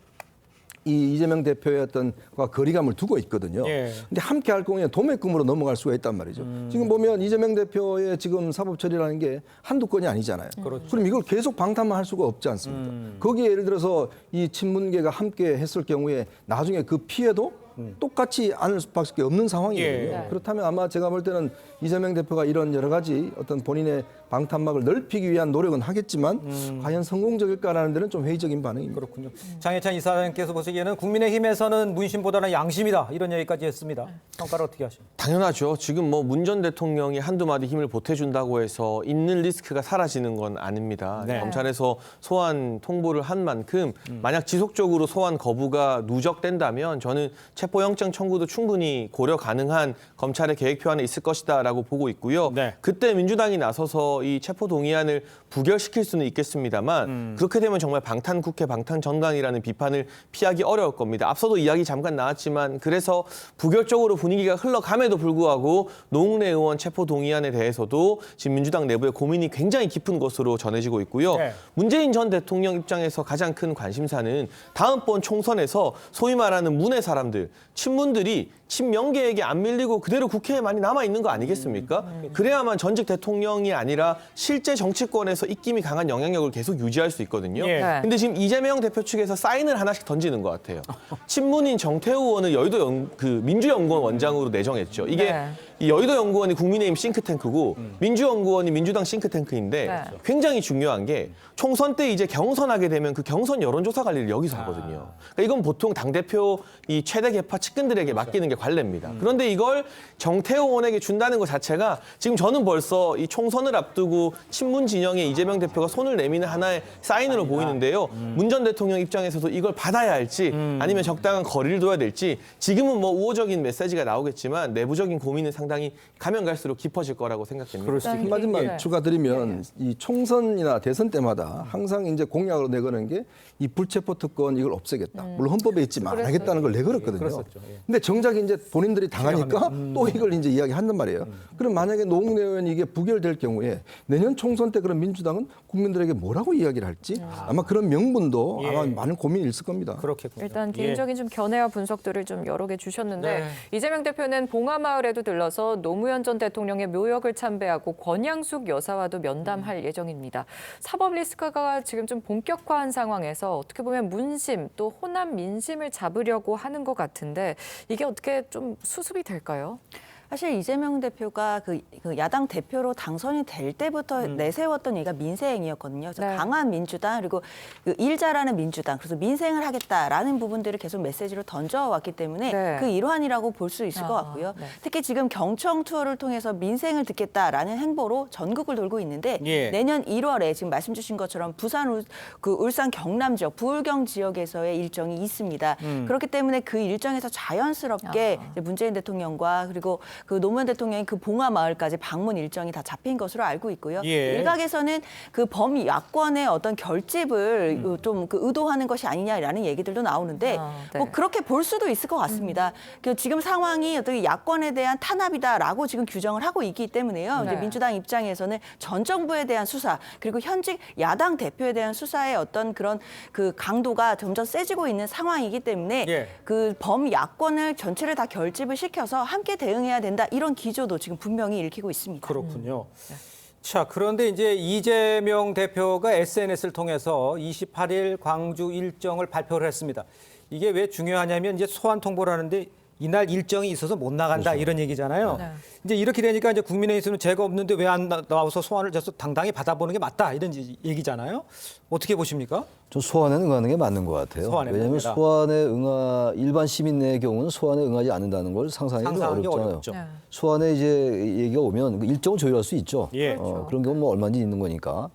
이 이재명 대표의 어떤 거리감을 두고 있거든요. 예. 근데 함께 할 경우에 도매금으로 넘어갈 수가 있단 말이죠. 지금 보면 이재명 대표의 지금 사법 처리라는 게 한두 건이 아니잖아요. 그럼 이걸 계속 방탄만 할 수가 없지 않습니까? 거기에 예를 들어서 이 친문계가 함께 했을 경우에 나중에 그 피해도 똑같이 않을 수밖에 없는 상황이거든요. 예. 그렇다면 아마 제가 볼 때는 이재명 대표가 이런 여러 가지 어떤 본인의 방탄막을 넓히기 위한 노력은 하겠지만 과연 성공적일까라는 데는 좀 회의적인 반응입니다. 그렇군요. 장혜찬 이사장님께서 보시기에는 국민의힘에서는 문심보다는 양심이다. 이런 얘기까지 했습니다. 평가를 어떻게 하십니까? 당연하죠. 지금 뭐 문 전 대통령이 한두 마디 힘을 보태준다고 해서 있는 리스크가 사라지는 건 아닙니다. 네. 검찰에서 소환 통보를 한 만큼 만약 지속적으로 소환 거부가 누적된다면 저는 체포영장 청구도 충분히 고려 가능한 검찰의 계획표 안에 있을 것이다라고 보고 있고요. 네. 그때 민주당이 나서서 이 체포동의안을 부결시킬 수는 있겠습니다만 그렇게 되면 정말 방탄국회, 방탄정당이라는 비판을 피하기 어려울 겁니다. 앞서도 이야기 잠깐 나왔지만 그래서 부결적으로 분위기가 흘러감에도 불구하고 노웅래 의원 체포동의안에 대해서도 지금 민주당 내부의 고민이 굉장히 깊은 것으로 전해지고 있고요. 네. 문재인 전 대통령 입장에서 가장 큰 관심사는 다음번 총선에서 소위 말하는 문의 사람들, 친문들이 친명계에게 안 밀리고 그대로 국회에 많이 남아 있는 거 아니겠습니까? 그래야만 전직 대통령이 아니라 실제 정치권에서 입김이 강한 영향력을 계속 유지할 수 있거든요. 예. 네. 근데 지금 이재명 대표 측에서 사인을 하나씩 던지는 것 같아요. 친문인 정태우 의원을 여의도 민주연구원 원장으로 내정했죠. 이게 네. 이 여의도 연구원이 국민의힘 싱크탱크고 민주연구원이 민주당 싱크탱크인데 네. 굉장히 중요한 게 총선 때 이제 경선하게 되면 그 경선 여론조사 관리를 여기서 하거든요. 그러니까 이건 보통 당대표 이 최대 계파 측근들에게 맡기는 게 관례입니다. 그런데 이걸 정태호 의원에게 준다는 것 자체가 지금 저는 벌써 이 총선을 앞두고 친문 진영에 이재명 대표가 손을 내미는 하나의 사인으로 보이는데요. 문 전 대통령 입장에서도 이걸 받아야 할지 아니면 적당한 거리를 둬야 될지 지금은 뭐 우호적인 메시지가 나오겠지만 내부적인 고민은 상당히 가면 갈수록 깊어질 거라고 생각됩니다. 그럴 수 있- 한마디만 예. 추가드리면 이 총선이나 대선 때마다 항상 이제 공약으로 내거는 게 이 불체포 특권 이걸 없애겠다. 물론 헌법에 있지만 안 하겠다는 걸 내걸었거든요. 그랬었죠. 예. 근데 정작 이제 본인들이 당하니까 또 이걸 이제 이야기한단 말이에요. 그럼 만약에 노웅래 의원이 이게 부결될 경우에 내년 총선 때 그럼 민주당은 국민들에게 뭐라고 이야기를 할지 아마 그런 명분도 예. 아마 많은 고민이 있을 겁니다. 그렇겠군요. 일단 예. 개인적인 좀 견해와 분석들을 좀 여러 개 주셨는데 네. 이재명 대표는 봉하마을에도 들러서 노무현 전 대통령의 묘역을 참배하고 권양숙 여사와도 면담할 예정입니다. 사법 리스크가 지금 좀 본격화한 상황에서 어떻게 보면 문심 또 호남 민심을 잡으려고 하는 것 같은데 이게 어떻게 좀 수습이 될까요? 사실 이재명 대표가 그 야당 대표로 당선이 될 때부터 내세웠던 얘기가 민생이었거든요. 그래서 네. 강한 민주당 그리고 그 일 잘하는 민주당 그래서 민생을 하겠다라는 부분들을 계속 메시지로 던져왔기 때문에 네. 그 일환이라고 볼 수 있을 것 같고요. 네. 특히 지금 경청 투어를 통해서 민생을 듣겠다라는 행보로 전국을 돌고 있는데 예. 내년 1월에 지금 말씀 주신 것처럼 부산, 울산, 경남 지역, 부울경 지역에서의 일정이 있습니다. 그렇기 때문에 그 일정에서 자연스럽게 이제 문재인 대통령과 그리고 그 노무현 대통령이 그 봉화 마을까지 방문 일정이 다 잡힌 것으로 알고 있고요. 예. 일각에서는 그 범야권의 어떤 결집을 좀 그 의도하는 것이 아니냐라는 얘기들도 나오는데 네. 뭐 그렇게 볼 수도 있을 것 같습니다. 그 지금 상황이 어떻게 야권에 대한 탄압이다라고 지금 규정을 하고 있기 때문에요. 이제 네. 민주당 입장에서는 전 정부에 대한 수사 그리고 현직 야당 대표에 대한 수사의 어떤 그런 그 강도가 점점 세지고 있는 상황이기 때문에 예. 그 범야권을 전체를 다 결집을 시켜서 함께 대응해야 된다 이런 기조도 지금 분명히 읽히고 있습니다. 그렇군요. 자, 그런데 이제 이재명 대표가 SNS를 통해서 28일 광주 일정을 발표를 했습니다. 이게 왜 중요하냐면 이제 소환 통보를 하는데 이날 일정이 있어서 못 나간다 이런 얘기잖아요. 네. 이제 이렇게 되니까 이제 국민의힘은 죄가 없는데 왜 안 나와서 소환을 해서 당당히 받아보는 게 맞다 이런 얘기잖아요. 어떻게 보십니까? 저 소환에 응하는 게 맞는 것 같아요. 소환에 왜냐하면 응하라. 일반 시민의 경우는 소환에 응하지 않는다는 걸 상상하기 상상하기 어렵잖아요. 어렵죠. 네. 소환에 이제 얘기가 오면 그 일정을 조율할 수 있죠. 예. 그런 경우 뭐 얼마든지 있는 거니까.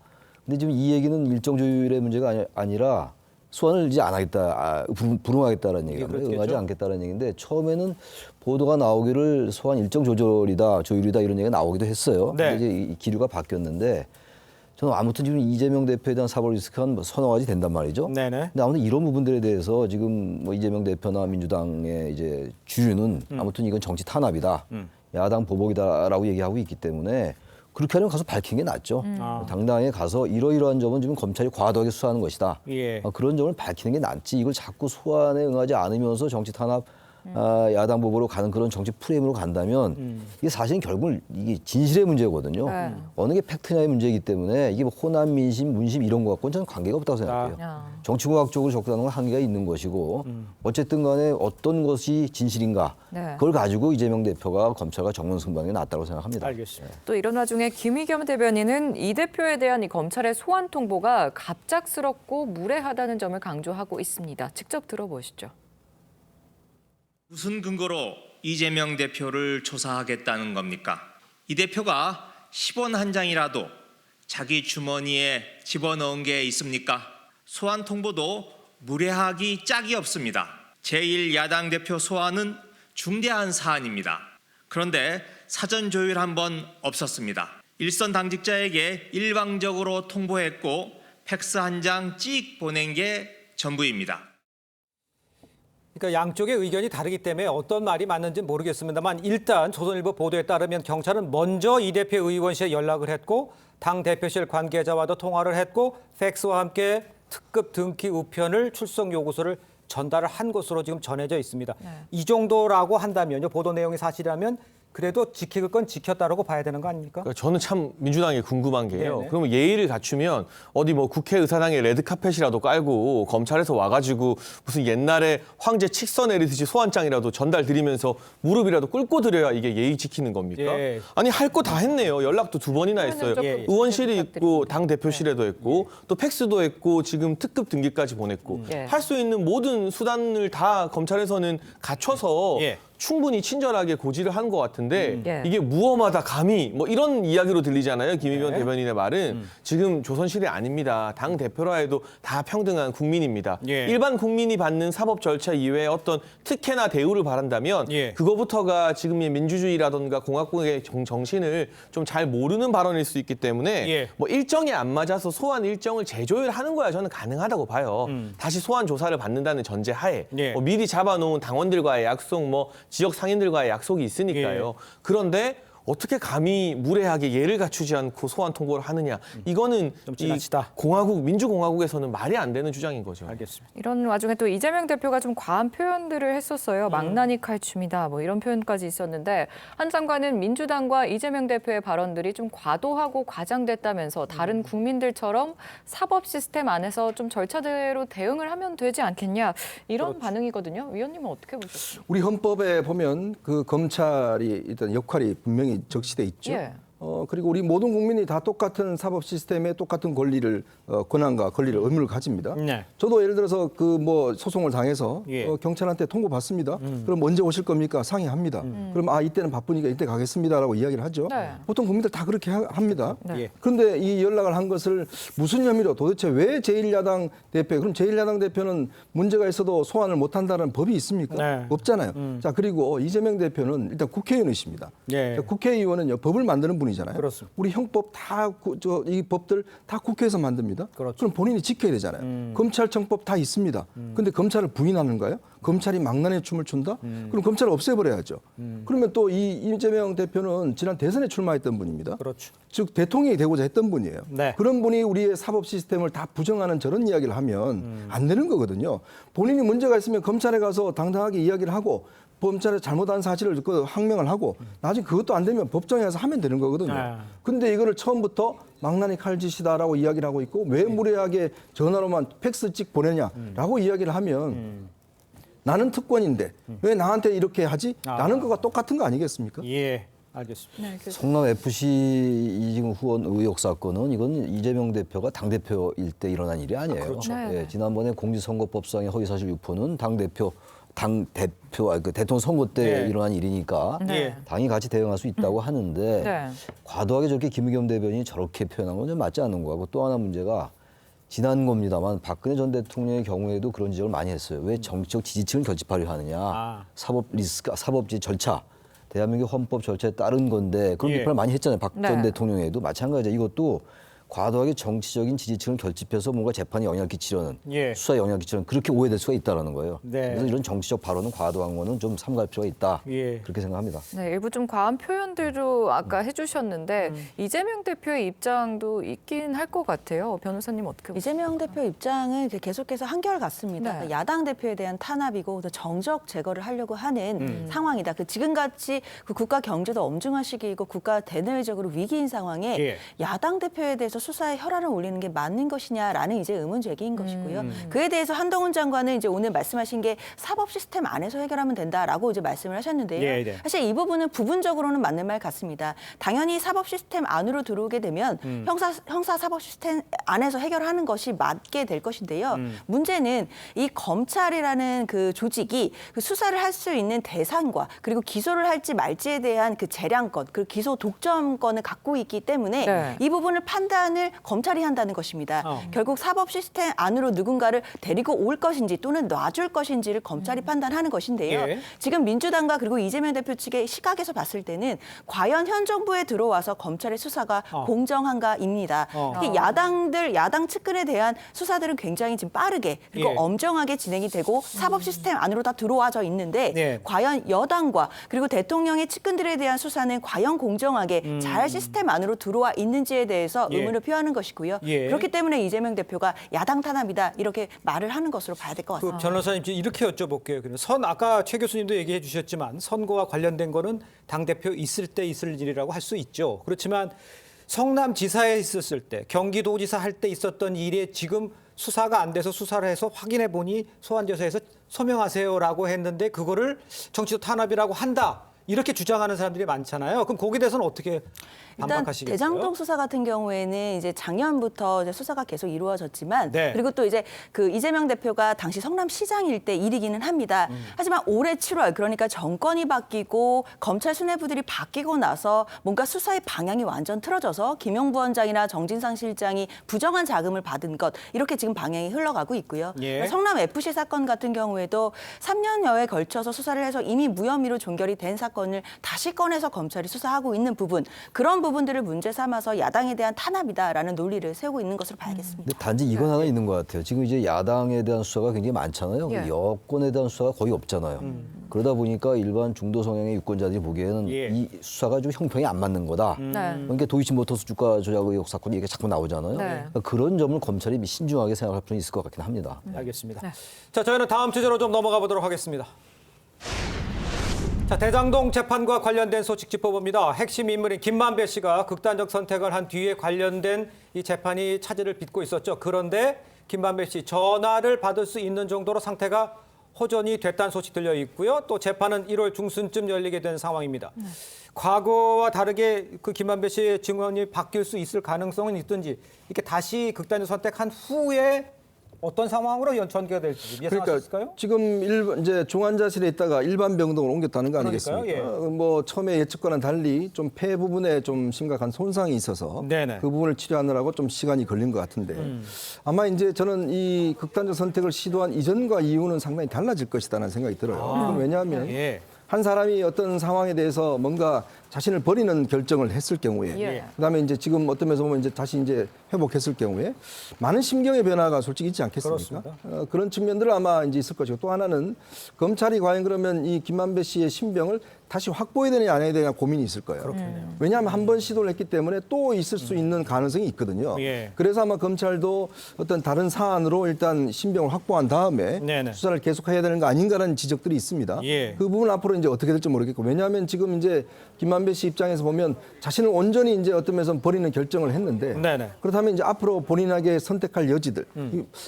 근데 지금 이 얘기는 일정 조율의 문제가 아니라 소환을 이제 안 하겠다, 불응하겠다라는 얘기인데 그렇겠죠. 응하지 않겠다라는 얘기인데 처음에는 보도가 나오기를 소환 일정 조율이다 이런 얘기가 나오기도 했어요. 네. 근데 이제 이 기류가 바뀌었는데 저는 아무튼 지금 이재명 대표에 대한 사법 리스크가 한 서너 가지 된단 말이죠. 네네. 근데 아무튼 이런 부분들에 대해서 지금 뭐 이재명 대표나 민주당의 이제 주류는 아무튼 이건 정치 탄압이다, 야당 보복이다라고 얘기하고 있기 때문에 그렇게 하려면 가서 밝힌 게 낫죠. 당당하게 가서 이러이러한 점은 지금 검찰이 과도하게 수사하는 것이다. 예. 그런 점을 밝히는 게 낫지. 이걸 자꾸 소환에 응하지 않으면서 정치 탄압, 야당 보복으로 가는 그런 정치 프레임으로 간다면 이게 사실은 결국은 이게 진실의 문제거든요. 네. 어느 게 팩트냐의 문제이기 때문에 이게 뭐 호남, 민심, 문심 이런 거 갖고는 저는 관계가 없다고 생각해요. 정치공학적으로 접근하는 건 한계가 있는 것이고 어쨌든 간에 어떤 것이 진실인가 네. 그걸 가지고 이재명 대표가 검찰과 정면승부하는 게 낫다고 생각합니다. 알겠습니다. 또 이런 와중에 김의겸 대변인은 이 대표에 대한 이 검찰의 소환 통보가 갑작스럽고 무례하다는 점을 강조하고 있습니다. 직접 들어보시죠. 무슨 근거로 이재명 대표를 조사하겠다는 겁니까? 이 대표가 10원 한 장이라도 자기 주머니에 집어넣은 게 있습니까? 소환 통보도 무례하기 짝이 없습니다. 제1야당 대표 소환은 중대한 사안입니다. 그런데 사전 조율 한 번 없었습니다. 일선 당직자에게 일방적으로 통보했고 팩스 한 장 찍 보낸 게 전부입니다. 그러니까 양쪽의 의견이 다르기 때문에 어떤 말이 맞는지 모르겠습니다만 일단 조선일보 보도에 따르면 경찰은 먼저 이 대표 의원실에 연락을 했고 당 대표실 관계자와도 통화를 했고 팩스와 함께 특급 등기 우편을 출석 요구서를 전달을 한 것으로 지금 전해져 있습니다. 네. 이 정도라고 한다면요. 보도 내용이 사실이라면 그래도 지킬 건 지켰다라고 봐야 되는 거 아닙니까? 그러니까 저는 참 민주당이 궁금한 게요. 네네. 그러면 예의를 갖추면 어디 뭐 국회의사당에 레드카펫이라도 깔고 검찰에서 와가지고 무슨 옛날에 황제 칙서 내리듯이 소환장이라도 전달 드리면서 무릎이라도 꿇고 드려야 이게 예의 지키는 겁니까? 예. 아니 할 거 다 했네요. 연락도 2번이나 했어요. 예. 의원실이 있고 당 대표실에도 했고 또 팩스도 했고 지금 특급 등기까지 보냈고 예. 할 수 있는 모든 수단을 다 검찰에서는 갖춰서 예. 충분히 친절하게 고지를 한 것 같은데 예. 이게 무엄하다 감히 뭐 이런 이야기로 들리잖아요. 김의겸 네. 대변인의 말은 지금 조선실이 아닙니다. 당 대표라 해도 다 평등한 국민입니다. 예. 일반 국민이 받는 사법 절차 이외에 어떤 특혜나 대우를 바란다면 예. 그거부터가 지금의 민주주의라든가 공화국의 정신을 좀 잘 모르는 발언일 수 있기 때문에 예. 뭐 일정이 안 맞아서 소환 일정을 재조율하는 거야 저는 가능하다고 봐요. 다시 소환 조사를 받는다는 전제 하에 예. 뭐 미리 잡아놓은 당원들과의 약속 뭐 지역 상인들과의 약속이 있으니까요. 그런데 어떻게 감히 무례하게 예를 갖추지 않고 소환 통보를 하느냐. 이거는 좀 이 지나치다. 민주공화국에서는 말이 안 되는 주장인 거죠. 알겠습니다. 이런 와중에 또 이재명 대표가 좀 과한 표현들을 했었어요. 망나니 칼춤이다 뭐 이런 표현까지 있었는데 한 장관은 민주당과 이재명 대표의 발언들이 좀 과도하고 과장됐다면서 다른 국민들처럼 사법 시스템 안에서 좀 절차대로 대응을 하면 되지 않겠냐 이런 반응이거든요. 위원님은 어떻게 보셨어요? 우리 헌법에 보면 그 검찰이 일단 역할이 분명히 적시돼 있죠. 예. 그리고 우리 모든 국민이 다 똑같은 사법 시스템에 똑같은 권리를 권한과 권리를 의무를 가집니다. 네. 저도 예를 들어서 그 뭐 소송을 당해서 예. 경찰한테 통보받습니다. 그럼 언제 오실 겁니까? 상의합니다. 그럼 이때는 바쁘니까 이때 가겠습니다라고 이야기를 하죠. 네. 보통 국민들 다 그렇게 합니다. 네. 예. 그런데 이 연락을 한 것을 무슨 혐의로 도대체 왜 제1야당 대표, 그럼 제1야당 대표는 문제가 있어도 소환을 못한다는 법이 있습니까? 네. 없잖아요. 자, 그리고 이재명 대표는 일단 국회의원이십니다. 예. 자, 국회의원은 법을 만드는 분이잖아요. 그렇습니다. 우리 형법 이 법들 다 국회에서 만듭니다. 그렇죠. 그럼 본인이 지켜야 되잖아요. 검찰청법 다 있습니다. 근데 검찰을 부인하는가요? 검찰이 망나니 춤을 춘다? 그럼 검찰을 없애버려야죠. 그러면 또 이 이재명 대표는 지난 대선에 출마했던 분입니다. 그렇죠. 즉 대통령이 되고자 했던 분이에요. 네. 그런 분이 우리의 사법 시스템을 다 부정하는 저런 이야기를 하면 안 되는 거거든요. 본인이 문제가 있으면 검찰에 가서 당당하게 이야기를 하고 검찰에 잘못한 사실을 항명을 하고 나중에 그것도 안 되면 법정에 가서 하면 되는 거거든요. 근데 이거를 처음부터 망나니 칼짓이다라고 이야기를 하고 있고 왜 무례하게 전화로만 팩스 찍 보내냐라고 이야기를 하면 나는 특권인데 왜 나한테 이렇게 하지? 라는 거가 똑같은 거 아니겠습니까? 예, 알겠습니다. 네, 성남 FC 이지금 후원 의혹 사건은 이건 이재명 대표가 당 대표일 때 일어난 일이 아니에요. 그렇죠. 네. 예, 지난번에 공직선거법상의 허위사실 유포는 당 대표 그 대통령 선거 때 네. 일어난 일이니까 네. 당이 같이 대응할 수 있다고 하는데 네. 과도하게 저렇게 김의겸 대변인이 저렇게 표현한 건 좀 맞지 않는 거고 또 하나 문제가 지난 겁니다만 박근혜 전 대통령의 경우에도 그런 지적을 많이 했어요. 왜 정치적 지지층을 결집하려 하느냐. 사법 리스크, 사법지 절차. 대한민국 헌법 절차에 따른 건데 그런 예. 비판을 많이 했잖아요. 박 전 네. 대통령에도 마찬가지죠. 이것도 과도하게 정치적인 지지층을 결집해서 뭔가 재판에 영향을 끼치려는 예. 수사에 영향을 끼치려는 그렇게 오해될 수가 있다는 거예요. 네. 그래서 이런 정치적 발언은 과도한 거는 좀 삼가할 필요가 있다. 예. 그렇게 생각합니다. 네, 일부 좀 과한 표현들도 아까 해주셨는데 이재명 대표의 입장도 있긴 할 것 같아요. 변호사님 어떻게 보세요? 이재명 대표 입장은 계속해서 한결같습니다. 네. 그러니까 야당 대표에 대한 탄압이고 또 정적 제거를 하려고 하는 상황이다. 그 지금같이 그 국가 경제도 엄중한 시기이고 국가 대내외적으로 위기인 상황에 예. 야당 대표에 대해서 수사에 혈안을 올리는 게 맞는 것이냐라는 이제 의문 제기인 것이고요. 그에 대해서 한동훈 장관은 이제 오늘 말씀하신 게 사법 시스템 안에서 해결하면 된다라고 이제 말씀을 하셨는데요. 예, 네. 사실 이 부분은 부분적으로는 맞는 말 같습니다. 당연히 사법 시스템 안으로 들어오게 되면 형사 사법 시스템 안에서 해결하는 것이 맞게 될 것인데요. 문제는 이 검찰이라는 그 조직이 그 수사를 할 수 있는 대상과 그리고 기소를 할지 말지에 대한 그 재량권, 그 기소 독점권을 갖고 있기 때문에 네. 이 부분을 판단을 검찰이 한다는 것입니다. 결국 사법 시스템 안으로 누군가를 데리고 올 것인지 또는 놔줄 것인지를 검찰이 판단하는 것인데요. 예. 지금 민주당과 그리고 이재명 대표 측의 시각에서 봤을 때는 과연 현 정부에 들어와서 검찰의 수사가 공정한가입니다. 특히 야당 측근에 대한 수사들은 굉장히 지금 빠르게 그리고 예. 엄정하게 진행이 되고 사법 시스템 안으로 다 들어와져 있는데 네. 과연 여당과 그리고 대통령의 측근들에 대한 수사는 과연 공정하게 잘 시스템 안으로 들어와 있는지에 대해서 의문을 의견을 표하는 것이고요. 예. 그렇기 때문에 이재명 대표가 야당 탄압이다 이렇게 말을 하는 것으로 봐야 될 것 그 같습니다. 변호사님 이렇게 여쭤볼게요. 아까 최 교수님도 얘기해 주셨지만 선거와 관련된 거는 당대표 있을 때 있을 일이라고 할 수 있죠. 그렇지만 성남지사에 있었을 때 경기도지사 할 때 있었던 일에 지금 수사가 안 돼서 수사를 해서 확인해 보니 소환조사에서 소명하세요라고 했는데 그거를 정치적 탄압이라고 한다. 이렇게 주장하는 사람들이 많잖아요. 그럼 거기에 대해서는 어떻게 일단 반박하시겠어요? 대장동 수사 같은 경우에는 이제 작년부터 이제 수사가 계속 이루어졌지만 네. 그리고 또 이제 그 이재명 대표가 당시 성남시장일 때 일이기는 합니다. 하지만 올해 7월 그러니까 정권이 바뀌고 검찰 수뇌부들이 바뀌고 나서 뭔가 수사의 방향이 완전 틀어져서 김용 부원장이나 정진상 실장이 부정한 자금을 받은 것 이렇게 지금 방향이 흘러가고 있고요. 예. 성남 FC 사건 같은 경우에도 3년여에 걸쳐서 수사를 해서 이미 무혐의로 종결이 된 사건을 다시 꺼내서 검찰이 수사하고 있는 부분 그런 부분들을 문제 삼아서 야당에 대한 탄압이다라는 논리를 세우고 있는 것으로 봐야겠습니다. 근데 단지 이건 하나 있는 것 같아요. 지금 이제 야당에 대한 수사가 굉장히 많잖아요. 예. 여권에 대한 수사가 거의 없잖아요. 그러다 보니까 일반 중도 성향의 유권자들이 보기에는 예. 이 수사가 좀 형평이 안 맞는 거다. 네. 그러니까 도이치모터스 주가 조작 의혹 사건이 이게 자꾸 나오잖아요. 네. 그러니까 그런 점을 검찰이 신중하게 생각할 필요는 있을 것 같긴 합니다. 알겠습니다. 네. 자, 저희는 다음 주제로 좀 넘어가 보도록 하겠습니다. 자, 대장동 재판과 관련된 소식 짚어봅니다. 핵심 인물인 김만배 씨가 극단적 선택을 한 뒤에 관련된 이 재판이 차질을 빚고 있었죠. 그런데 김만배 씨 전화를 받을 수 있는 정도로 상태가 호전이 됐다는 소식 들려 있고요. 또 재판은 1월 중순쯤 열리게 된 상황입니다. 과거와 다르게 그 김만배 씨의 증언이 바뀔 수 있을 가능성은 있든지 이렇게 다시 극단적 선택한 후에 어떤 상황으로 전개가 될지 예상할 수 있을까요? 지금 이제 중환자실에 있다가 일반 병동으로 옮겼다는 거 그러니까요, 아니겠습니까? 뭐 처음에 예측과는 달리 좀 폐 부분에 좀 심각한 손상이 있어서 네네. 그 부분을 치료하느라고 좀 시간이 걸린 것 같은데 아마 이제 저는 이 극단적 선택을 시도한 이전과 이후는 상당히 달라질 것이다라는 생각이 들어요. 그건 왜냐하면 예. 한 사람이 어떤 상황에 대해서 뭔가 자신을 버리는 결정을 했을 경우에 예. 그다음에 이제 지금 어떤 면에서 보면 이제 다시 이제 회복했을 경우에 많은 심경의 변화가 솔직히 있지 않겠습니까? 그런 측면들은 아마 이제 있을 것이고 또 하나는 검찰이 과연 그러면 이 김만배 씨의 신병을 다시 확보해야 되느냐 안 해야 되느냐 고민이 있을 거예요. 왜냐하면 한 번 시도를 했기 때문에 또 있을 수 있는 가능성이 있거든요. 예. 그래서 아마 검찰도 어떤 다른 사안으로 일단 신병을 확보한 다음에 네네. 수사를 계속해야 되는 거 아닌가라는 지적들이 있습니다. 예. 그 부분 앞으로 이제 어떻게 될지 모르겠고 왜냐하면 지금 이제 김만배 씨 입장에서 보면 자신을 온전히 이제 어떤 면에서 버리는 결정을 했는데 네네. 그렇다면 이제 앞으로 본인에게 선택할 여지들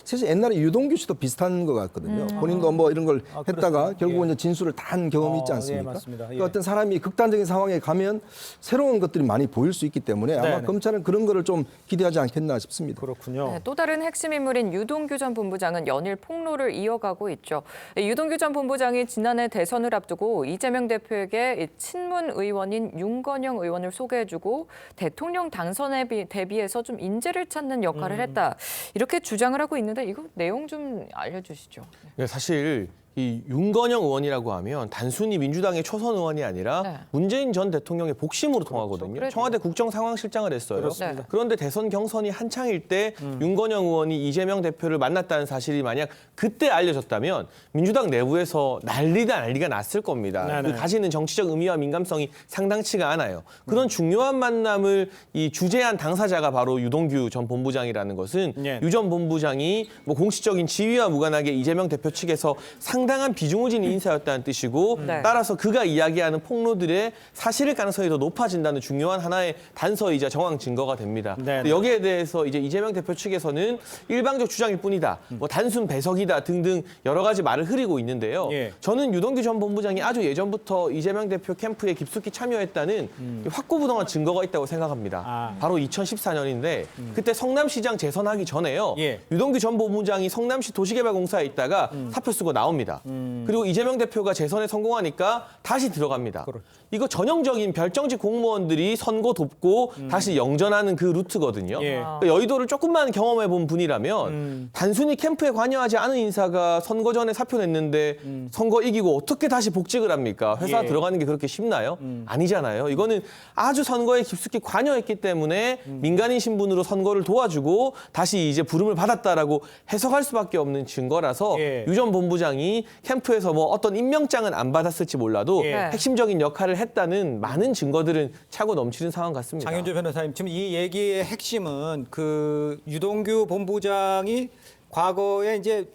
사실 옛날에 유동규 씨도 비슷한 것 같거든요. 본인도 뭐 이런 걸 했다가 결국 이제 진술을 다 한 경험이 있지 않습니까? 예, 맞습니다. 예. 그러니까 어떤 사람이 극단적인 상황에 가면 새로운 것들이 많이 보일 수 있기 때문에 아마 네네. 검찰은 그런 거를 좀 기대하지 않겠나 싶습니다. 그렇군요. 네, 또 다른 핵심 인물인 유동규 전 본부장은 연일 폭로를 이어가고 있죠. 유동규 전 본부장이 지난해 대선을 앞두고 이재명 대표에게 친문 의원인 윤건영 의원을 소개해주고 대통령 당선에 대비해서 좀 인재를 찾는 역할을 했다. 이렇게 주장을 하고 있는데 이거 내용 좀 알려주시죠. 네, 사실 이 윤건영 의원이라고 하면 단순히 민주당의 초선 의원이 아니라 네. 문재인 전 대통령의 복심으로 통하거든요. 그래도. 청와대 국정상황실장을 했어요. 그렇습니다. 그런데 대선 경선이 한창일 때 윤건영 의원이 이재명 대표를 만났다는 사실이 만약 그때 알려졌다면 민주당 내부에서 난리가 났을 겁니다. 네네. 그 가지는 정치적 의미와 민감성이 상당치가 않아요. 그런 중요한 만남을 이 주재한 당사자가 바로 유동규 전 본부장이라는 것은 네. 유 전 본부장이 뭐 공식적인 지위와 무관하게 이재명 대표 측에서 상당한 비중을 지닌 인사였다는 뜻이고 네. 따라서 그가 이야기하는 폭로들의 사실일 가능성이 더 높아진다는 중요한 하나의 단서이자 정황 증거가 됩니다. 네. 근데 여기에 대해서 이제 이재명 대표 측에서는 일방적 주장일 뿐이다, 뭐 단순 배석이다 등등 여러 가지 말을 흐리고 있는데요. 예. 저는 유동규 전 본부장이 아주 예전부터 이재명 대표 캠프에 깊숙이 참여했다는 확고부동한 증거가 있다고 생각합니다. 바로 2014년인데 그때 성남시장 재선하기 전에요. 예. 유동규 전 본부장이 성남시 도시개발공사에 있다가 사표 쓰고 나옵니다. 그리고 이재명 대표가 재선에 성공하니까 다시 들어갑니다. 이거 전형적인 별정직 공무원들이 선거 돕고 다시 영전하는 그 루트거든요. 예. 그러니까 여의도를 조금만 경험해 본 분이라면 단순히 캠프에 관여하지 않은 인사가 선거 전에 사표 냈는데 선거 이기고 어떻게 다시 복직을 합니까? 회사 예. 들어가는 게 그렇게 쉽나요? 아니잖아요. 이거는 아주 선거에 깊숙이 관여했기 때문에 민간인 신분으로 선거를 도와주고 다시 이제 부름을 받았다라고 해석할 수밖에 없는 증거라서 예. 유 전 본부장이 부부장이 캠프에서 뭐 어떤 임명장은 안 받았을지 몰라도 예. 핵심적인 역할을 했다는 많은 증거들은 차고 넘치는 상황 같습니다. 장현주 변호사님, 지금 이 얘기의 핵심은 그 유동규 본부장이 과거에 이제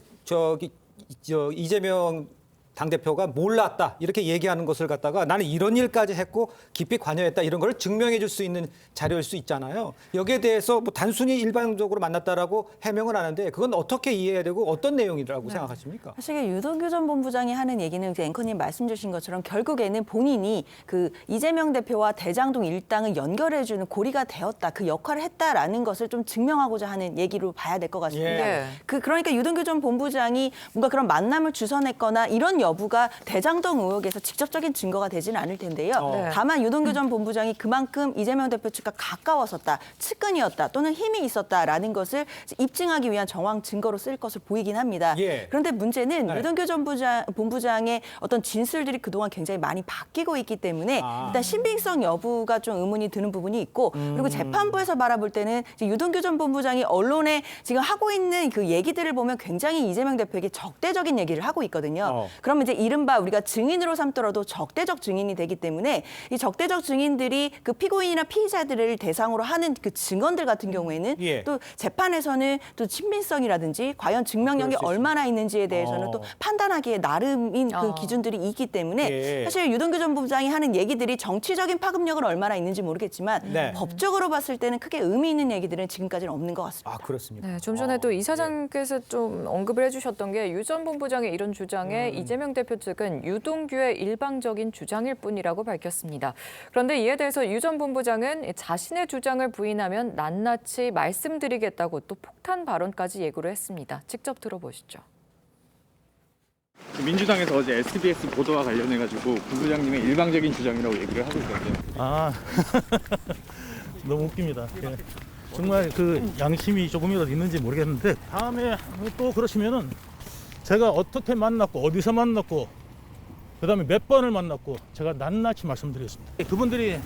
이재명 당대표가 몰랐다 이렇게 얘기하는 것을 갖다가 나는 이런 일까지 했고 깊이 관여했다 이런 걸 증명해 줄 수 있는 자료일 수 있잖아요. 여기에 대해서 뭐 단순히 일방적으로 만났다라고 해명을 하는데 그건 어떻게 이해해야 되고 어떤 내용이라고 생각하십니까? 사실 유동규 전 본부장이 하는 얘기는 앵커님 말씀 주신 것처럼 결국에는 본인이 그 이재명 대표와 대장동 일당을 연결해주는 고리가 되었다. 그 역할을 했다라는 것을 좀 증명하고자 하는 얘기로 봐야 될 것 같습니다. 예. 그러니까 유동규 전 본부장이 뭔가 그런 만남을 주선했거나 이런 여부가 대장동 의혹에서 직접적인 증거가 되지는 않을 텐데요. 네. 다만 유동규 전 본부장이 그만큼 이재명 대표 측과 가까웠었다, 측근이었다 또는 힘이 있었다라는 것을 입증하기 위한 정황 증거로 쓸 것을 보이긴 합니다. 예. 그런데 문제는 네. 유동규 전 본부장의 어떤 진술들이 그동안 굉장히 많이 바뀌고 있기 때문에 일단 신빙성 여부가 좀 의문이 드는 부분이 있고 그리고 재판부에서 바라볼 때는 이제 유동규 전 본부장이 언론에 지금 하고 있는 그 얘기들을 보면 굉장히 이재명 대표에게 적대적인 얘기를 하고 있거든요. 그러면 이제 이른바 우리가 증인으로 삼더라도 적대적 증인이 되기 때문에 이 적대적 증인들이 그 피고인이나 피의자들을 대상으로 하는 그 증언들 같은 경우에는 예. 또 재판에서는 또 친밀성이라든지 과연 증명력이 얼마나 있는지에 대해서는 또 판단하기에 나름인 그 기준들이 있기 때문에 예. 사실 유동규 전 본부장이 하는 얘기들이 정치적인 파급력은 얼마나 있는지 모르겠지만 네. 법적으로 봤을 때는 크게 의미 있는 얘기들은 지금까지는 없는 것 같습니다. 아, 그렇습니다. 네, 좀 전에 또 이사장께서 좀 언급을 해주셨던 게 유 전 본부장의 이런 주장에 이재명 대표 측은 유동규의 일방적인 주장일 뿐이라고 밝혔습니다. 그런데 이에 대해서 유 전 본부장은 자신의 주장을 부인하면 낱낱이 말씀드리겠다고 또 폭탄 발언까지 예고를 했습니다. 직접 들어보시죠. 민주당에서 어제 SBS 보도와 관련해가지고 부부장님의 일방적인 주장이라고 얘기를 하고 있거든요. 아 너무 웃깁니다. 예. 정말 그 양심이 조금이라도 있는지 모르겠는데 다음에 또 그러시면은 제가 어떻게 만났고 어디서 만났고 그다음에 몇 번을 만났고 제가 낱낱이 말씀드리겠습니다. 그분들이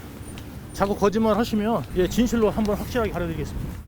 자꾸 거짓말 하시면 진실로 한번 확실하게 가려드리겠습니다.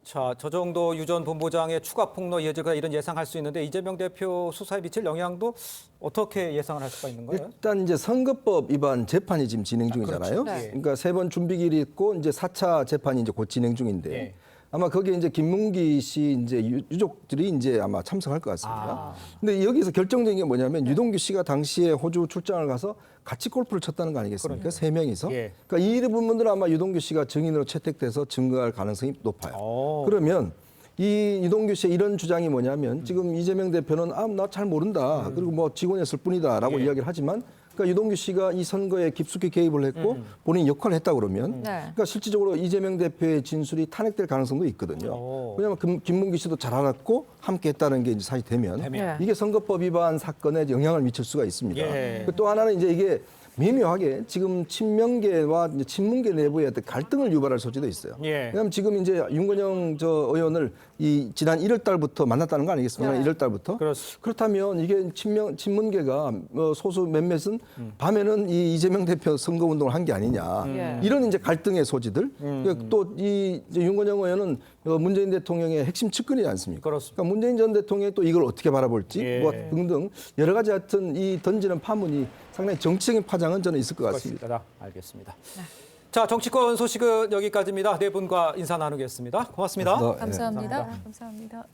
자, 저 정도 유 전 본부장의 추가 폭로 예지가 이런 예상할 수 있는데 이재명 대표 수사에 미칠 영향도 어떻게 예상을 할 수가 있는 거예요? 일단 이제 선거법 위반 재판이 지금 진행 중이잖아요. 그렇죠. 네. 그러니까 3번 준비기일이 있고 이제 4차 재판이 이제 곧 진행 중인데 예. 아마 거기에 이제 김문기 씨 이제 유족들이 이제 아마 참석할 것 같습니다. 근데 여기서 결정적인 게 뭐냐면 유동규 씨가 당시에 호주 출장을 가서 같이 골프를 쳤다는 거 아니겠습니까? 세 명이서. 예. 그러니까 이 부분들은 아마 유동규 씨가 증인으로 채택돼서 증거할 가능성이 높아요. 그러면 이 유동규 씨의 이런 주장이 뭐냐면 지금 이재명 대표는 나 잘 모른다. 그리고 뭐 직원이었을 뿐이다라고 이야기를 하지만 그러니까 유동규 씨가 이 선거에 깊숙이 개입을 했고 본인 역할을 했다 그러면 그러니까 실질적으로 이재명 대표의 진술이 탄핵될 가능성도 있거든요. 왜냐하면 김문기 씨도 잘 알았고 함께 했다는 게 이제 사실 되면 이게 선거법 위반 사건에 영향을 미칠 수가 있습니다. 예. 또 하나는 이제 이게 미묘하게 지금 친명계와 이제 친문계 내부의 어떤 갈등을 유발할 소지도 있어요. 예. 왜냐하면 지금 이제 윤건영 의원을 이 지난 1월 달부터 만났다는 거 아니겠습니까? 1월 달부터. 그렇다면 이게 친문계가 소수 몇몇은 밤에는 이 이재명 대표 선거 운동을 한 게 아니냐. 이런 이제 갈등의 소지들. 또 이 윤건영 의원은 문재인 대통령의 핵심 측근이지 않습니까? 그러니까 문재인 전 대통령이 또 이걸 어떻게 바라볼지 뭐 등등 여러 가지 하여튼 이 던지는 파문이 상당히 정치적인 파장은 저는 있을 것 같습니다. 알겠습니다. 자, 정치권 소식은 여기까지입니다. 네 분과 인사 나누겠습니다. 고맙습니다. 네. 감사합니다. 감사합니다.